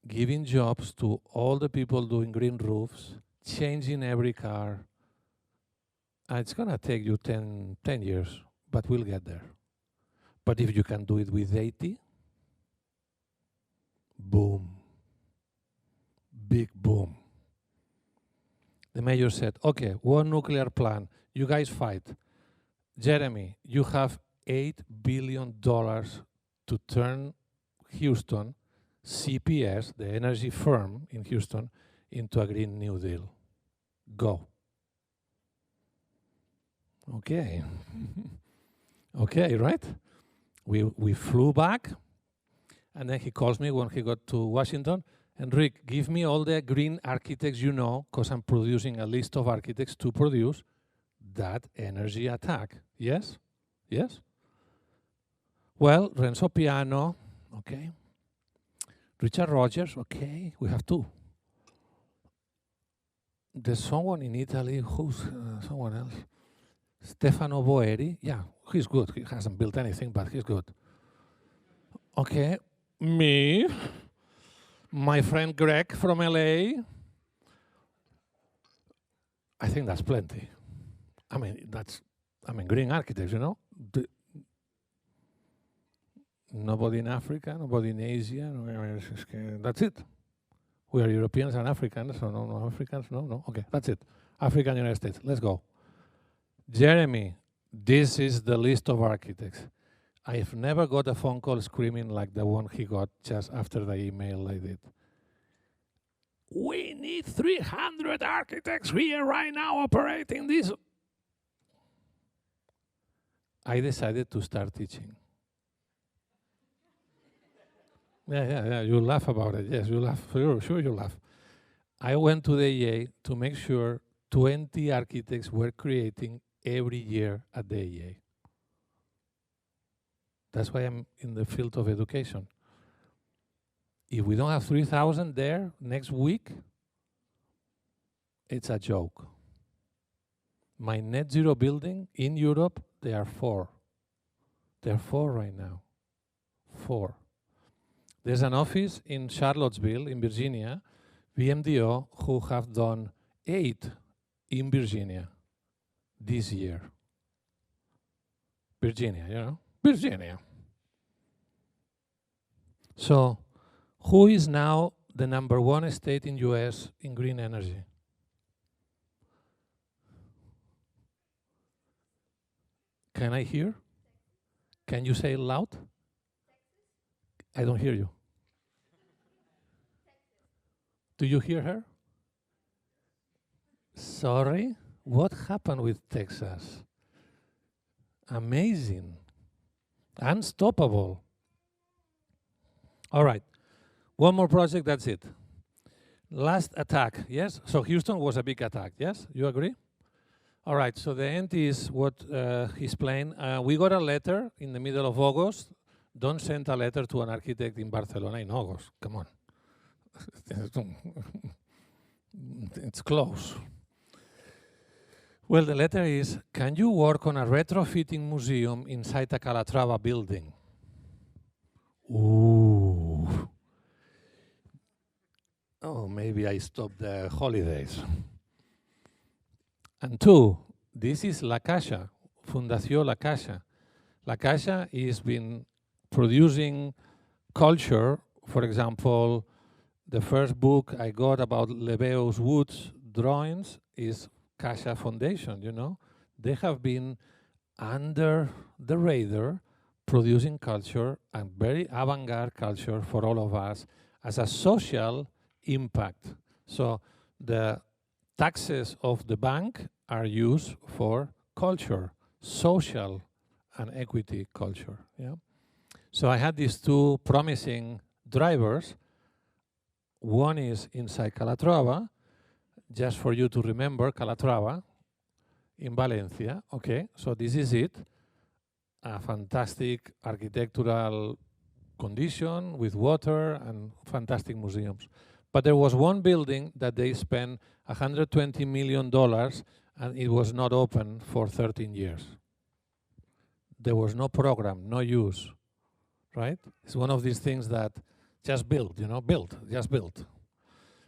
giving jobs to all the people doing green roofs, changing every car. And it's going to take you 10 years, but we'll get there. But if you can do it with 80, boom, big boom. The mayor said, okay, 1 nuclear plant, you guys fight. Jeremy, you have $8 billion to turn Houston, CPS, the energy firm in Houston, into a Green New Deal. Go. Okay. Okay, right? We flew back, and then he calls me when he got to Washington. Enric, give me all the green architects you know, because I'm producing a list of architects to produce that energy attack. Yes? Yes? Well, Renzo Piano, okay. Richard Rogers, okay, we have 2. There's someone in Italy, who's someone else? Stefano Boeri, yeah, he's good. He hasn't built anything, but he's good. Okay, me, my friend Greg from LA. I think that's plenty. I mean, green architects, you know? Nobody in Africa, nobody in Asia, that's it. We are Europeans and Africans, so no Africans, no, okay, that's it. Africa and United States, let's go. Jeremy, this is the list of architects. I've never got a phone call screaming like the one he got just after the email I did. We need 300 architects here right now operating this. I decided to start teaching. Yeah, you laugh about it. Yes, you laugh. Sure you laugh. I went to the EA to make sure 20 architects were creating every year at the EA. That's why I'm in the field of education. If we don't have 3,000 there next week, it's a joke. My net zero building in Europe, they are 4. They're 4 right now. 4. There's an office in Charlottesville, in Virginia, VMDO, who have done 8 in Virginia this year. Virginia, you know? Virginia. So, Who is now the #1 state in US in green energy? Can I hear? Can you say it loud? I don't hear you. Do you hear her? Sorry? What happened with Texas? Amazing. Unstoppable. All right. One more project, that's it. Last attack, yes? So Houston was a big attack, yes? You agree? All right, so the end is what he's playing. We got a letter in the middle of August. Don't send a letter to an architect in Barcelona in August, come on. It's close. Well, the letter is, can you work on a retrofitting museum inside a Calatrava building? Ooh. Oh, maybe I stopped the holidays. And 2, this is La Caixa, Fundación La Caixa. La Caixa has been producing culture. For example, the first book I got about Lebeau's Woods drawings is Caixa Foundation, you know. They have been under the radar producing culture and very avant-garde culture for all of us as a social impact. So the taxes of the bank are used for culture, social and equity culture. Yeah. So I had these 2 promising drivers. One is inside Calatrava, just for you to remember Calatrava in Valencia. Okay, so this is it. A fantastic architectural condition with water and fantastic museums. But there was one building that they spent $120 million and it was not open for 13 years. There was no program, no use, right? It's one of these things that just build, you know, just build.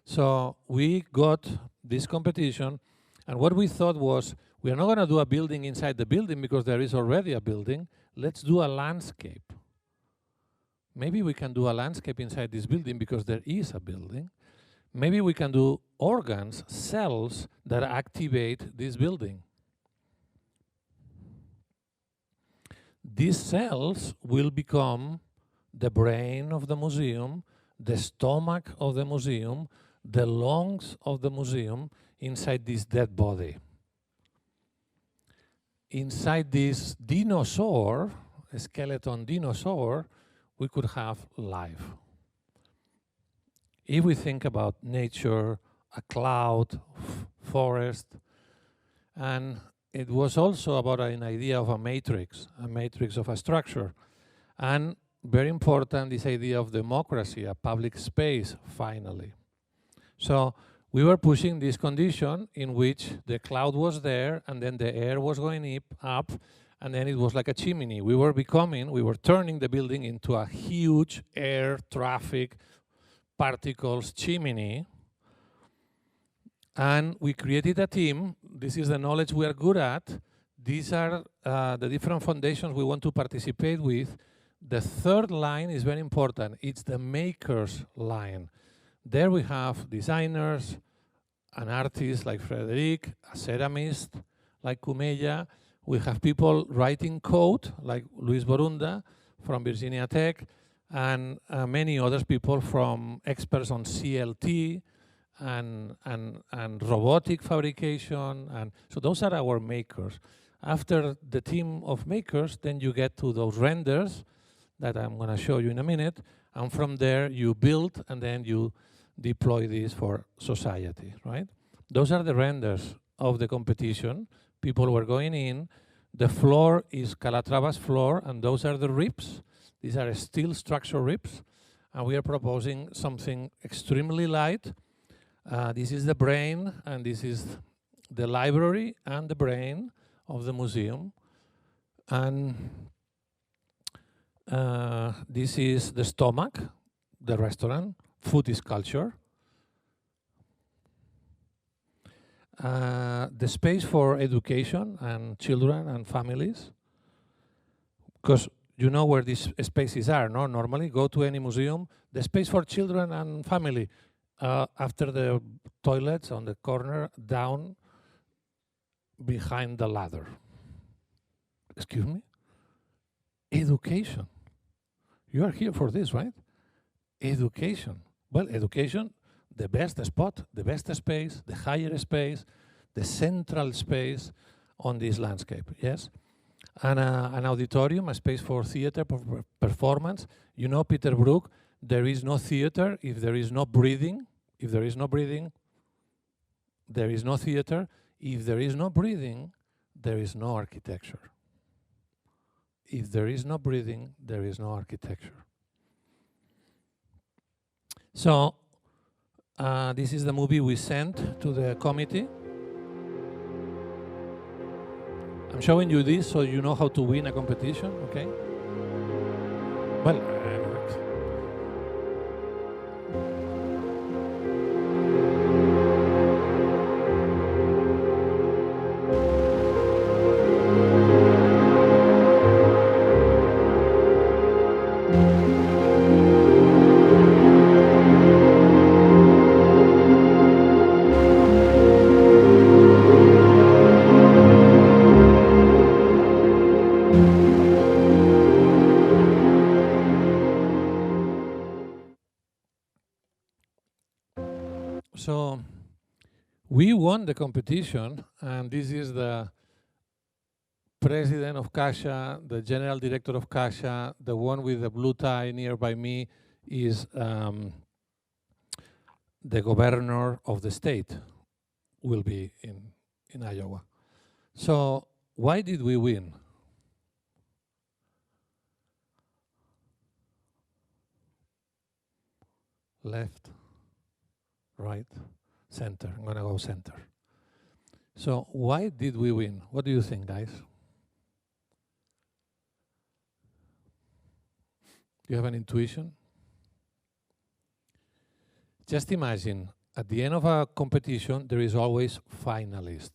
So we got this competition, and what we thought was, we are not going to do a building inside the building because there is already a building. Let's do a landscape. Maybe we can do a landscape inside this building because there is a building. Maybe we can do organs, cells that activate this building. These cells will become the brain of the museum, the stomach of the museum, the lungs of the museum inside this dead body. Inside this dinosaur, a skeleton dinosaur, we could have life. If we think about nature, a cloud, forest, and it was also about an idea of a matrix of a structure. And very important, this idea of democracy, a public space, finally. So we were pushing this condition in which the cloud was there, and then the air was going up, and then it was like a chimney. We were turning the building into a huge air traffic particles chimney. And we created a team. This is the knowledge we are good at. These are the different foundations we want to participate with. The third line is very important. It's the makers line. There we have designers, an artist like Frederic, a ceramist like Kumella. We have people writing code like Luis Borunda from Virginia Tech, and many other people from experts on CLT and robotic fabrication. And so those are our makers. After the team of makers, then you get to those renders that I'm going to show you in a minute. And from there, you build, and then you deploy this for society, right? Those are the renders of the competition. People were going in. The floor is Calatrava's floor, and those are the ribs. These are steel structure ribs. And we are proposing something extremely light. This is the brain, and this is the library and the brain of the museum. And this is the stomach, the restaurant. Food is culture. The space for education and children and families. Because you know where these spaces are, no? Normally, go to any museum, the space for children and family, after the toilets on the corner, down behind the ladder. Excuse me? Education. You are here for this, right? Education. Well, education, the best spot, the best space, the higher space, the central space on this landscape, yes? And an auditorium, a space for theater performance. You know, Peter Brook, there is no theater if there is no breathing. If there is no breathing, there is no theater. If there is no breathing, there is no architecture. If there is no breathing, there is no architecture. So, this is the movie we sent to the committee. I'm showing you this so you know how to win a competition, okay? Well, so we won the competition, and this is the president of Caixa, the general director of Caixa, the one with the blue tie nearby me is the governor of the state, will be in Iowa. So why did we win? Left, right, center. I'm gonna go center. So why did we win? What do you think, guys? Do you have an intuition? Just imagine, at the end of a competition, there is always finalist.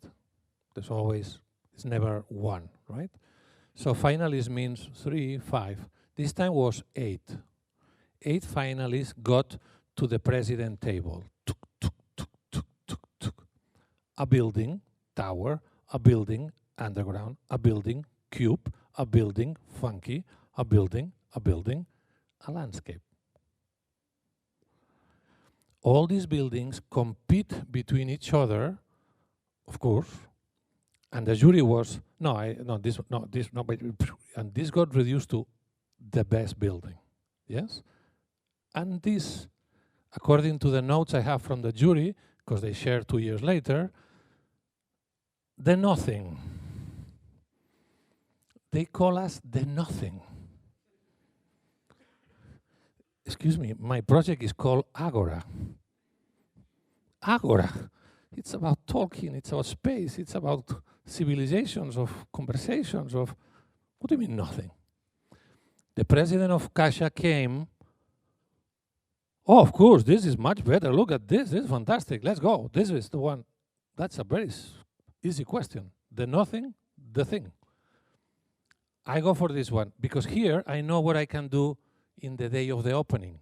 There's always, it's never one, right? So finalist means 3, 5. This time was 8. 8 finalists got to the president table. Tuk, tuk, tuk, tuk, tuk, tuk. A building, tower, a building, underground, a building, cube, a building, funky, a building, a landscape. All these buildings compete between each other, of course, and the jury was, and this got reduced to the best building, yes? And this, according to the notes I have from the jury, because they shared 2 years later, the nothing. They call us the nothing. Excuse me, my project is called Agora. Agora. It's about talking, it's about space, it's about civilizations, of conversations, of, what do you mean nothing? The president of Caixa came, oh, of course, this is much better, look at this is fantastic, let's go, this is the one. That's a very easy question. The nothing, the thing. I go for this one, because here I know what I can do in the day of the opening.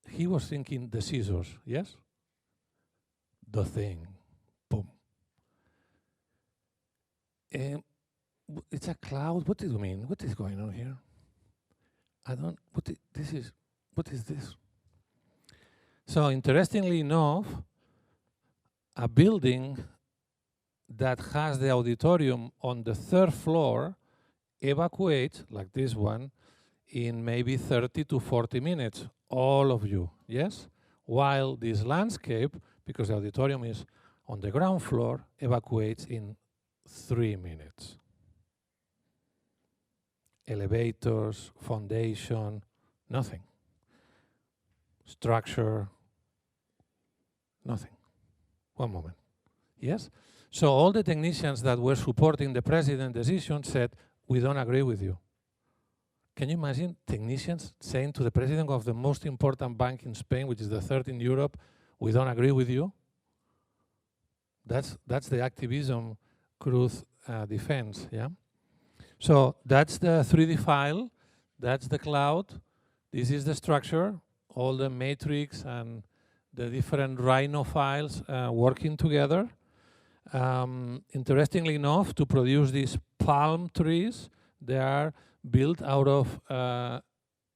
He was thinking the scissors, yes? The thing, boom. It's a cloud, what do you mean? What is going on here? I don't, what is this? So interestingly enough, a building that has the auditorium on the 3rd floor evacuates, like this one, in maybe 30 to 40 minutes, all of you, yes? While this landscape, because the auditorium is on the ground floor, evacuates in 3 minutes. Elevators, foundation, nothing. Structure, nothing. One moment, yes? So all the technicians that were supporting the president's decision said, we don't agree with you. Can you imagine technicians saying to the president of the most important bank in Spain, which is the 3rd in Europe, we don't agree with you? That's the activism Cruz defense, yeah? So that's the 3D file, that's the cloud, this is the structure, all the matrix and the different Rhino files working together. Interestingly enough, to produce these palm trees, they are built out of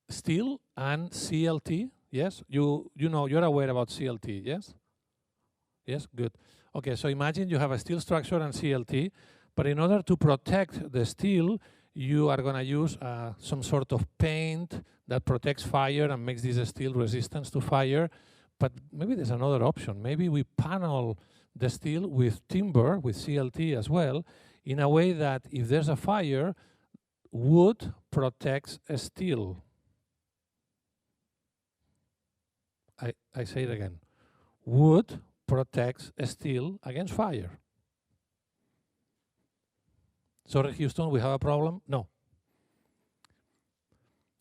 steel and CLT. Yes, you know, you're aware about CLT, yes? Yes, good. Okay, so imagine you have a steel structure and CLT, but in order to protect the steel, you are going to use some sort of paint that protects fire and makes this steel resistant to fire. But maybe there's another option. Maybe we panel the steel with timber, with CLT as well, in a way that if there's a fire, wood protects steel. I say it again. Wood protects steel against fire. Sorry, Houston, we have a problem? No.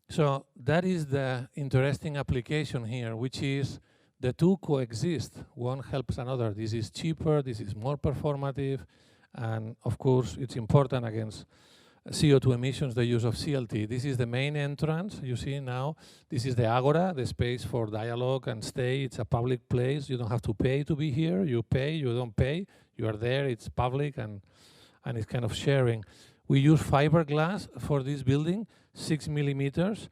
So that is the interesting application here, which is the two coexist. One helps another. This is cheaper, this is more performative, and of course, it's important against CO2 emissions, the use of CLT. This is the main entrance, you see now. This is the Agora, the space for dialogue and stay. It's a public place. You don't have to pay to be here. You pay, you don't pay. You are there, it's public, and it's kind of sharing. We use fiberglass for this building, 6 millimeters.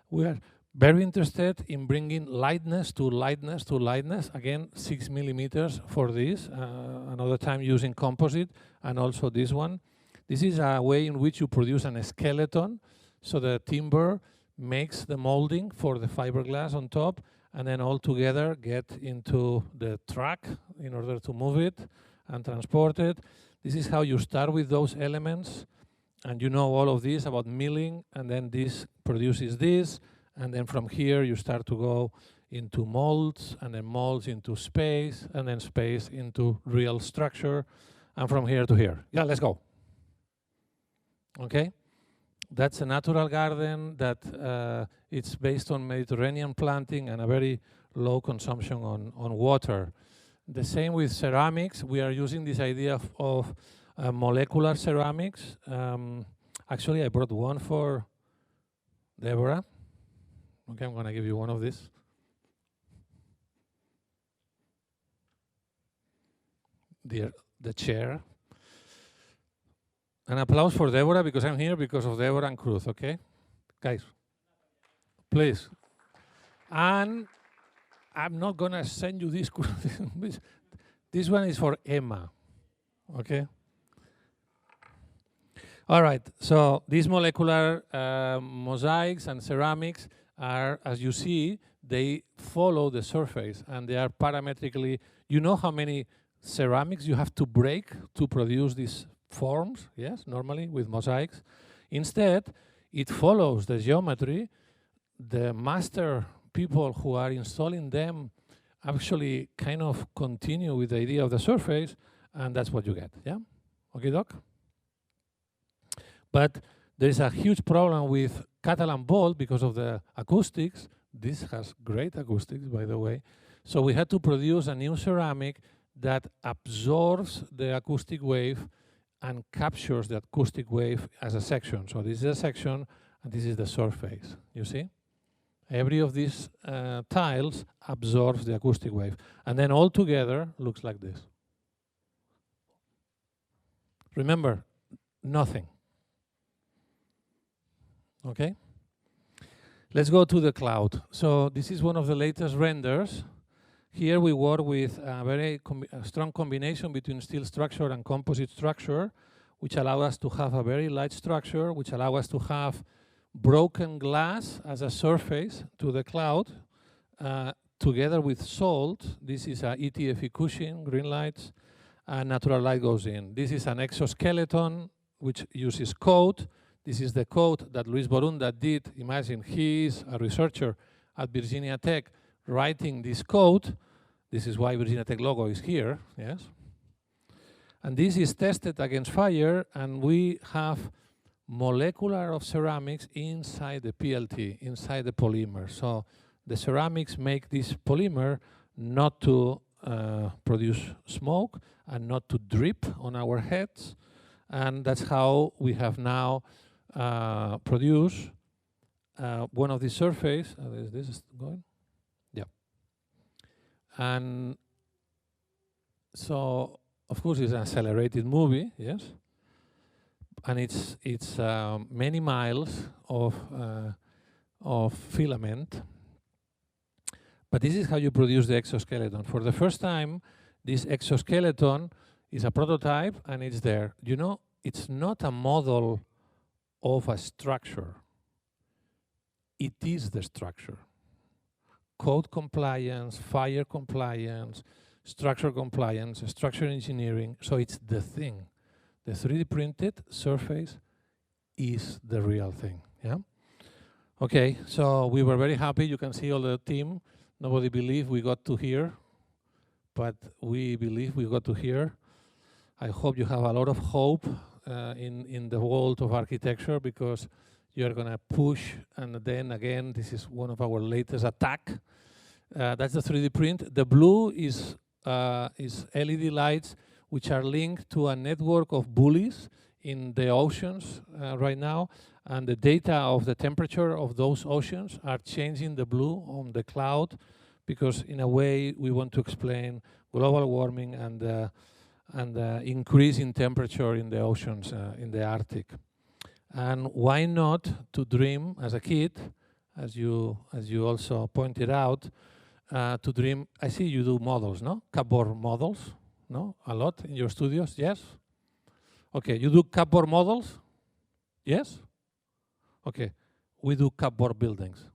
We are very interested in bringing lightness to lightness to lightness. Again, 6 millimeters for this. Another time using composite, and also this one. This is a way in which you produce a skeleton. So the timber makes the molding for the fiberglass on top, and then all together get into the truck in order to move it and transport it. This is how you start with those elements, and you know all of this about milling, and then this produces this, and then from here you start to go into molds, and then molds into space, and then space into real structure, and from here to here. Yeah, let's go. Okay, that's a natural garden that it's based on Mediterranean planting and a very low consumption on water. The same with ceramics. We are using this idea of molecular ceramics. Actually, I brought one for Deborah. Okay, I'm going to give you one of these. The chair. An applause for Deborah, because I'm here because of Deborah and Cruz, okay? Guys, please. And I'm not going to send you this. This one is for Emma, okay? All right, so these molecular mosaics and ceramics are, as you see, they follow the surface, and they are parametrically, you know how many ceramics you have to break to produce these forms, yes, normally with mosaics. Instead, it follows the geometry. The master people who are installing them actually kind of continue with the idea of the surface, and that's what you get, yeah? Okay, Doc? But there's a huge problem with Catalan bolt because of the acoustics. This has great acoustics, by the way. So we had to produce a new ceramic that absorbs the acoustic wave and captures the acoustic wave as a section. So this is a section, and this is the surface, you see? Every of these tiles absorbs the acoustic wave. And then all together looks like this. Remember, nothing. Okay? Let's go to the cloud. So this is one of the latest renders. Here we work with a very strong combination between steel structure and composite structure, which allow us to have a very light structure, which allow us to have broken glass as a surface to the cloud, together with salt. This is a ETFE cushion, green lights, and natural light goes in. This is an exoskeleton, which uses code. This is the code that Luis Borunda did. Imagine he is a researcher at Virginia Tech writing this code. This is why Virginia Tech logo is here, yes? And this is tested against fire, and we have molecular of ceramics inside the PLT, inside the polymer. So the ceramics make this polymer not to produce smoke and not to drip on our heads. And that's how we have now produced one of the surface. Is this going? Yeah. And so, of course, it's an accelerated movie, yes, and it's many miles of filament. But this is how you produce the exoskeleton. For the first time, this exoskeleton is a prototype, and it's there. You know, it's not a model of a structure. It is the structure. Code compliance, fire compliance, structure compliance, structure engineering. So it's the thing. The 3D printed surface is the real thing. Yeah. Okay. So we were very happy. You can see all the team. Nobody believed we got to here, but we believe we got to here. I hope you have a lot of hope in the world of architecture, because you're going to push, and then again, this is one of our latest attack. That's the 3D print. The blue is LED lights, which are linked to a network of buoys in the oceans right now, and the data of the temperature of those oceans are changing the blue on the cloud, because in a way we want to explain global warming and increase in temperature in the oceans in the Arctic. And why not to dream as a kid, as you also pointed out, to dream. I see you do models, no? Cupboard models, no? A lot in your studios, yes? Okay, you do cupboard models? Yes? Okay, we do cupboard buildings.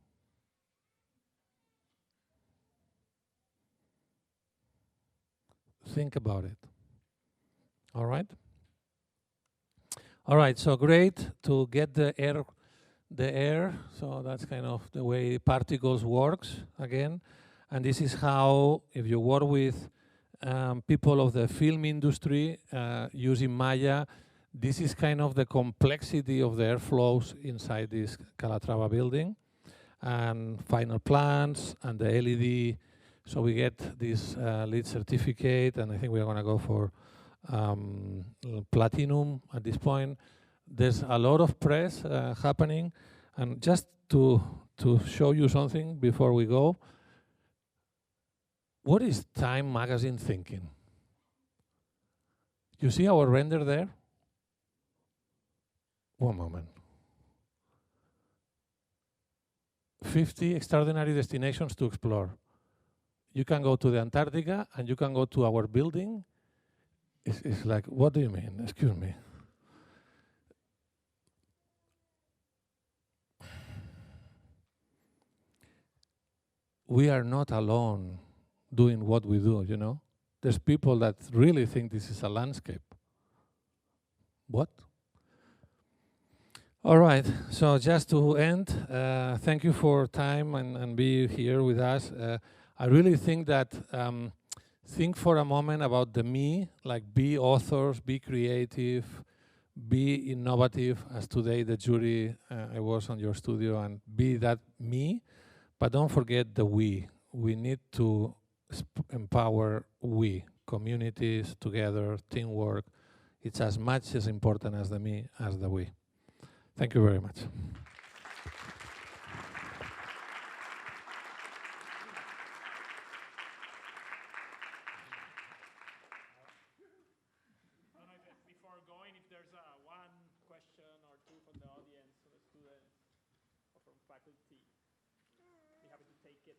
Think about it. All right? All right, so great to get the air, so that's kind of the way particles works again. And this is how, if you work with people of the film industry using Maya, this is kind of the complexity of the airflows inside this Calatrava building, and final plans and the LED. So we get this LEED certificate, and I think we're going to go for platinum at this point. There's a lot of press happening, and just to show you something before we go, what is Time magazine thinking? You see our render there? One moment. 50 extraordinary destinations to explore. You can go to the Antarctica and you can go to our building. It's like, what do you mean? Excuse me. We are not alone doing what we do, you know? There's people that really think this is a landscape. What? All right, so just to end, thank you for time and be here with us. I really think that think for a moment about the me, like be authors, be creative, be innovative, as today the jury, I was on your studio, and be that me, but don't forget the we. We need to empower we, communities together, teamwork. It's as much as important as the me as the we. Thank you very much. Before going, if there's one question or two from the audience, from the students, or from faculty, be happy to take it.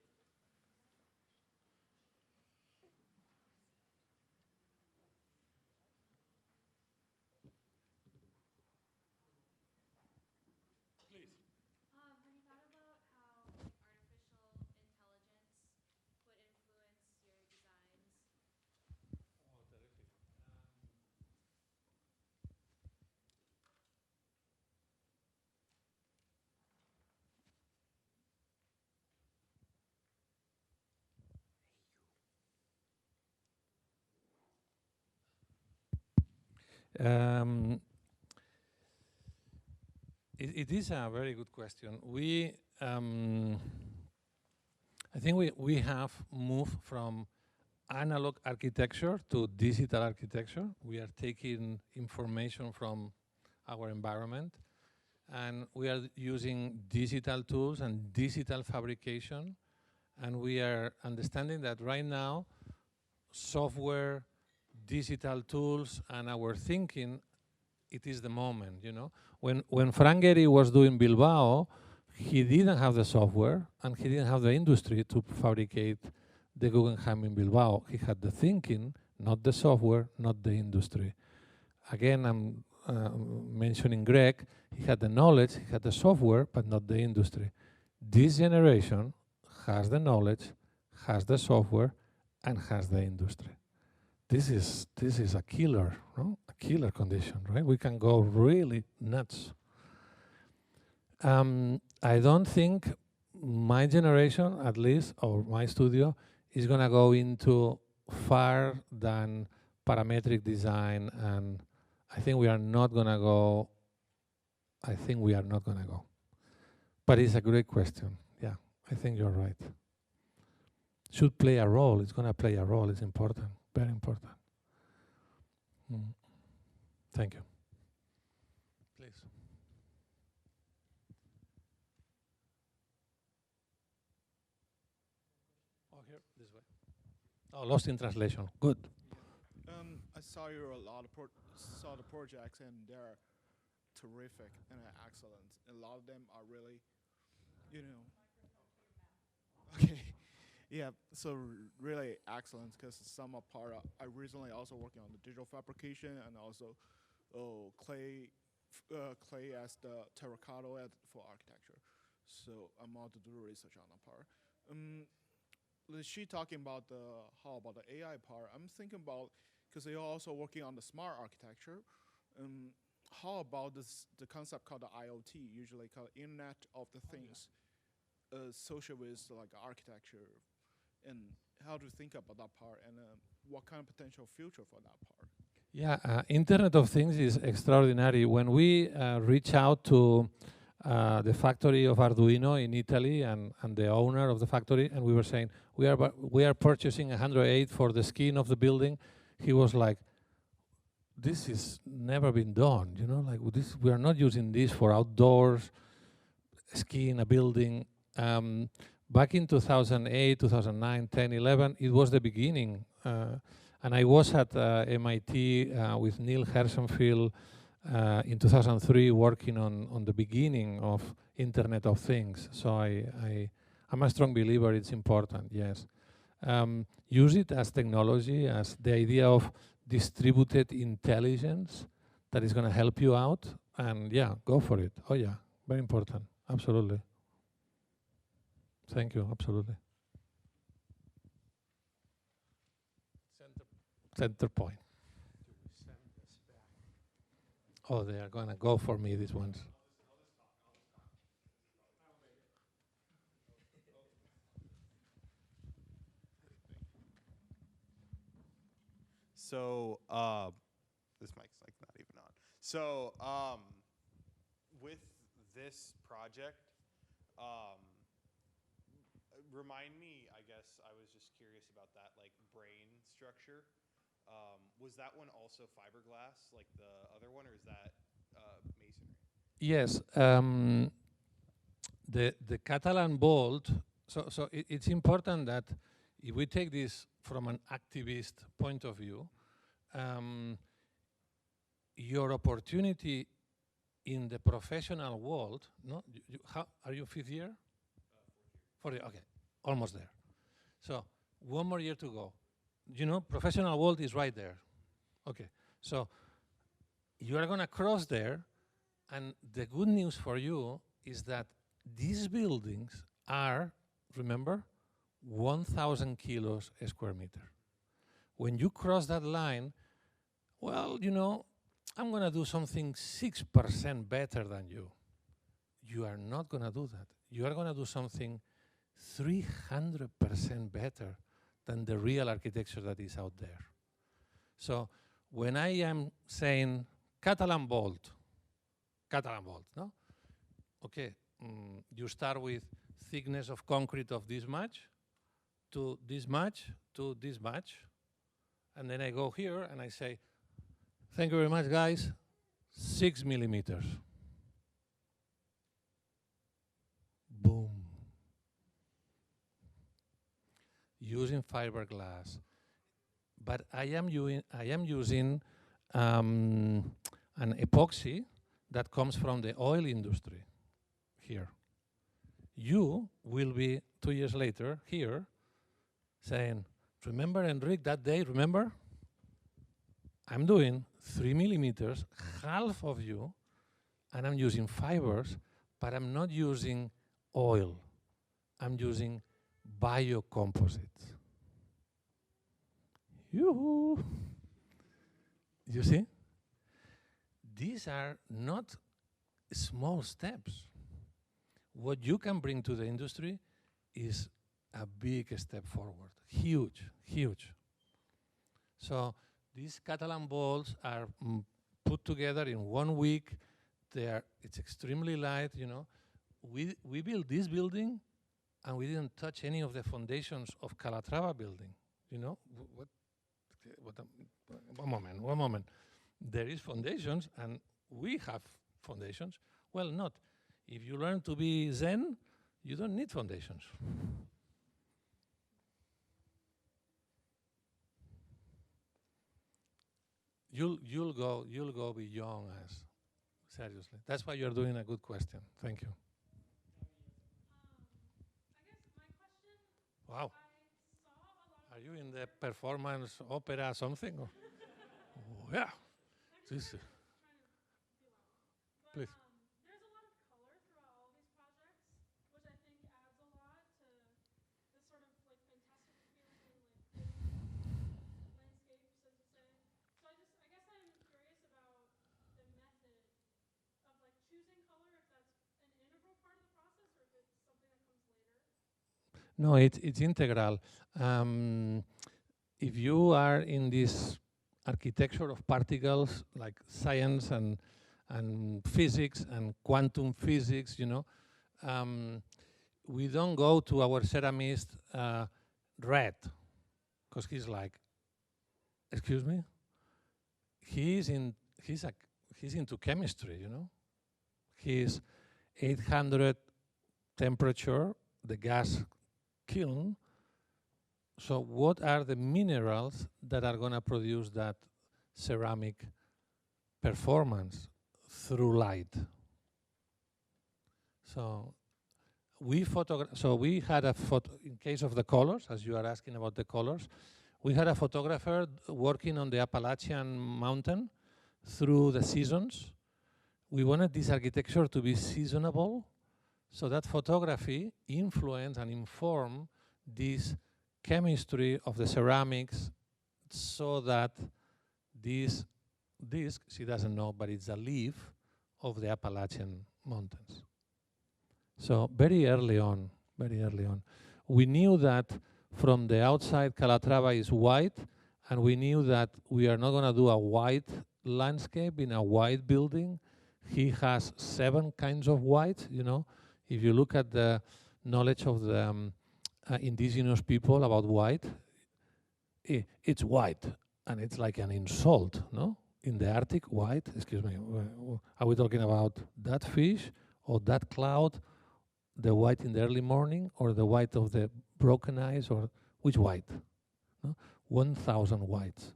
It is a very good question. I think we have moved from analog architecture to digital architecture. We are taking information from our environment, and we are using digital tools and digital fabrication, and we are understanding that right now, software, digital tools, and our thinking, it is the moment, you know. When Frank Gehry was doing Bilbao, he didn't have the software, and he didn't have the industry to fabricate the Guggenheim in Bilbao. He had the thinking, not the software, not the industry. Again, I'm mentioning Greg. He had the knowledge, he had the software, but not the industry. This generation has the knowledge, has the software, and has the industry. This is a killer, no? A killer condition, right? We can go really nuts. I don't think my generation, at least, or my studio, is gonna go into far than parametric design, and I think we are not gonna go. I think we are not gonna go. But it's a great question. Yeah, I think you're right. Should play a role. It's gonna play a role. It's important, very important. Thank you. Please. Oh, here, this way. Oh, lost in translation. Good. I saw saw the projects, and they're terrific and excellent. A lot of them are really, you know. Okay, yeah. So really excellent, because some are part of. I recently also working on the digital fabrication, and also clay as the terracotta for architecture. So I'm about to do research on that part. She talking about how about the AI part. I'm thinking about, because they're also working on the smart architecture. How about the concept called the IoT, usually called Internet of the Things, social with like architecture, and how to think about that part, and what kind of potential future for that part? Yeah, Internet of Things is extraordinary. When we reach out to the factory of Arduino in Italy and the owner of the factory, and we were saying, we are purchasing 108 for the skin of the building, he was like, this is never been done, you know, like this, we are not using this for outdoors, skin a building. Back in 2008, 2009, 10, 11, it was the beginning. And I was at MIT with Neil Hersenfield in 2003 working on the beginning of Internet of Things. So I'm a strong believer it's important, yes. Use it as technology, as the idea of distributed intelligence that is going to help you out, and yeah, go for it. Oh yeah, very important, absolutely. Thank you, absolutely. Center point. Oh, they are going to go for me, these ones. So this mic's like not even on. So with this project, remind me, I guess I was just curious about that, like brain structure. Was that one also fiberglass, like the other one, or is that masonry? Yes, the Catalan bolt. So it's important that if we take this from an activist point of view, your opportunity in the professional world. No, how are you 5th year? 4th year. Okay, almost there. So 1 more year to go. You know, professional world is right there. Okay, so you are going to cross there, and the good news for you is that these buildings are, remember, 1,000 kilos a square meter. When you cross that line, well, you know, I'm going to do something 6% better than you. You are not going to do that. You are going to do something 300% better than the real architecture that is out there. So when I am saying Catalan bolt, no? Okay, you start with thickness of concrete of this much, to this much, to this much. And then I go here and I say, thank you very much, guys, 6 millimeters. Boom. Using fiberglass. But I am using an epoxy that comes from the oil industry here. You will be 2 years later here saying, remember, Enric, that day, remember? I'm doing 3 millimeters, half of you, and I'm using fibers, but I'm not using oil. I'm using biocomposites. Yoo-hoo! You see? These are not small steps. What you can bring to the industry is a big step forward. Huge, huge. So these Catalan balls are put together in 1 week. It's extremely light, you know. We built this building and we didn't touch any of the foundations of Calatrava building. You know, one moment. There is foundations and we have foundations. Well, not. If you learn to be Zen, you don't need foundations. You'll go beyond us. Seriously. That's why you're doing a good question. Thank you. I guess my question, Wow. I saw a lot Are you in the performance opera something? Or? Oh, yeah. This, please. There's a lot of color throughout all these projects, which I think adds a lot to this sort of like fantastical feeling and like landscapes, as you say. So I guess I'm curious about the method of like choosing color, if that's an integral part of the process or if it's something that comes later. No, it's integral. If you are in this architecture of particles, like science and physics and quantum physics, you know, we don't go to our ceramist red, because he's like, excuse me? He's into chemistry, you know? He's 800 temperature, the gas kiln. So what are the minerals that are going to produce that ceramic performance through light? So we had a photo, in case of the colors, as you are asking about the colors, we had a photographer working on the Appalachian mountain through the seasons. We wanted this architecture to be seasonable, so that photography influenced and informed this chemistry of the ceramics, so that this disc, she doesn't know, but it's a leaf of the Appalachian Mountains. So very early on, we knew that from the outside Calatrava is white, and we knew that we are not going to do a white landscape in a white building. He has 7 kinds of white, you know. If you look at the knowledge of the indigenous people about white, it's white, and it's like an insult, no? In the Arctic, white, excuse me, are we talking about that fish or that cloud, the white in the early morning, or the white of the broken eyes, or which white? No? 1,000 whites.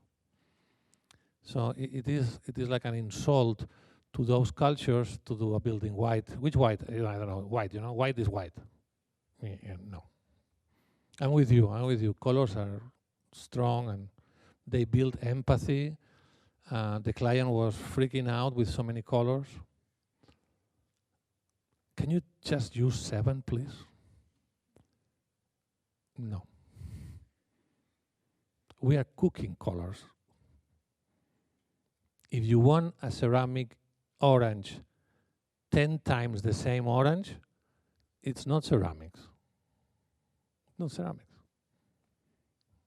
So it is like an insult to those cultures to do a building white. Which white? I don't know, white, you know, white is white. No. I'm with you. Colors are strong and they build empathy. The client was freaking out with so many colors. Can you just use 7, please? No. We are cooking colors. If you want a ceramic orange 10 times the same orange, it's not ceramics. No ceramics.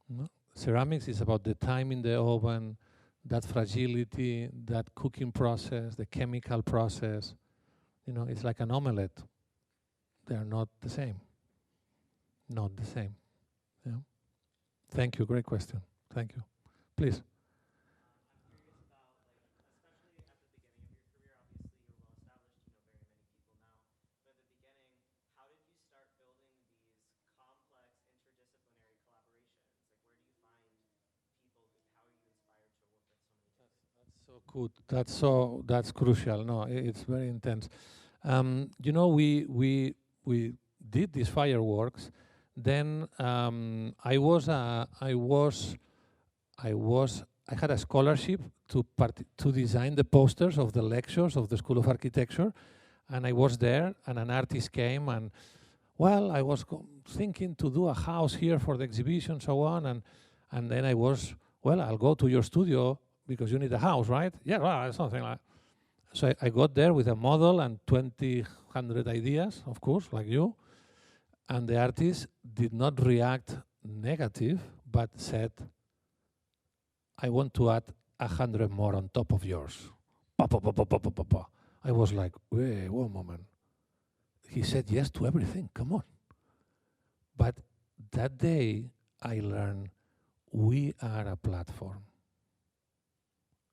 No. Ceramics is about the time in the oven, that fragility, that cooking process, the chemical process. You know, it's like an omelette. They are not the same. Not the same. Yeah. Thank you. Great question. Thank you. Please. So good. That's crucial. No, it's very intense. You know, we did these fireworks. Then I had a scholarship to design the posters of the lectures of the School of Architecture, and I was there. And an artist came, and well, I was thinking to do a house here for the exhibition, so on, and then I was, well, I'll go to your studio because you need a house, right? Yeah, well, something like. So I got there with a model and 200 ideas, of course, like you. And the artist did not react negative, but said, I want to add 100 more on top of yours. Pa, pa, pa, pa, pa, pa, pa, pa. I was like, wait, one moment. He said yes to everything, come on. But that day, I learned we are a platform.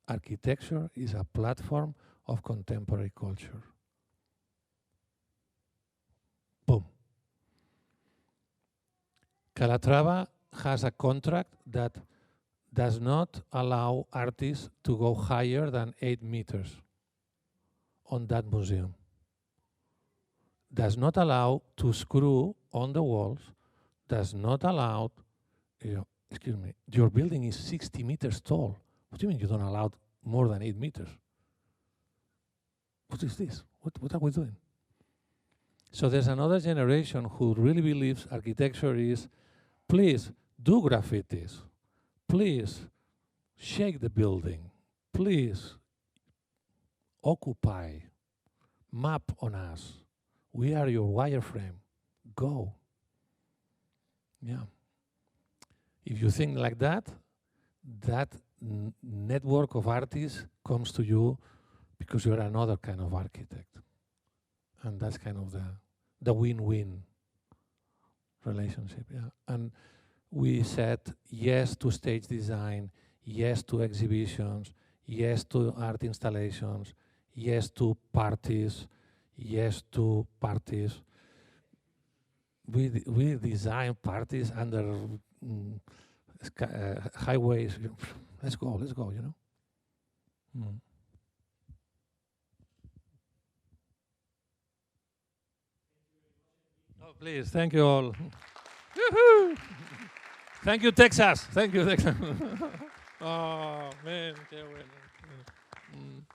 Architecture is a platform of contemporary culture. Boom. Calatrava has a contract that does not allow artists to go higher than 8 meters on that museum. Does not allow to screw on the walls, does not allow, excuse me, your building is 60 meters tall. What do you mean you don't allow more than 8 meters? What is this? What are we doing? So there's another generation who really believes architecture is, please do graffitis, please shake the building, please occupy, map on us. We are your wireframe. Go. Yeah. If you think like that, that network of artists comes to you because you're another kind of architect. And that's kind of the win-win relationship. Yeah. And we said yes to stage design, yes to exhibitions, yes to art installations, yes to parties, yes to parties. We design parties under highways. Let's go, you know. Mm. Oh, please, thank you all. Thank you, Texas. Thank you, Texas. Oh, man, qué bueno.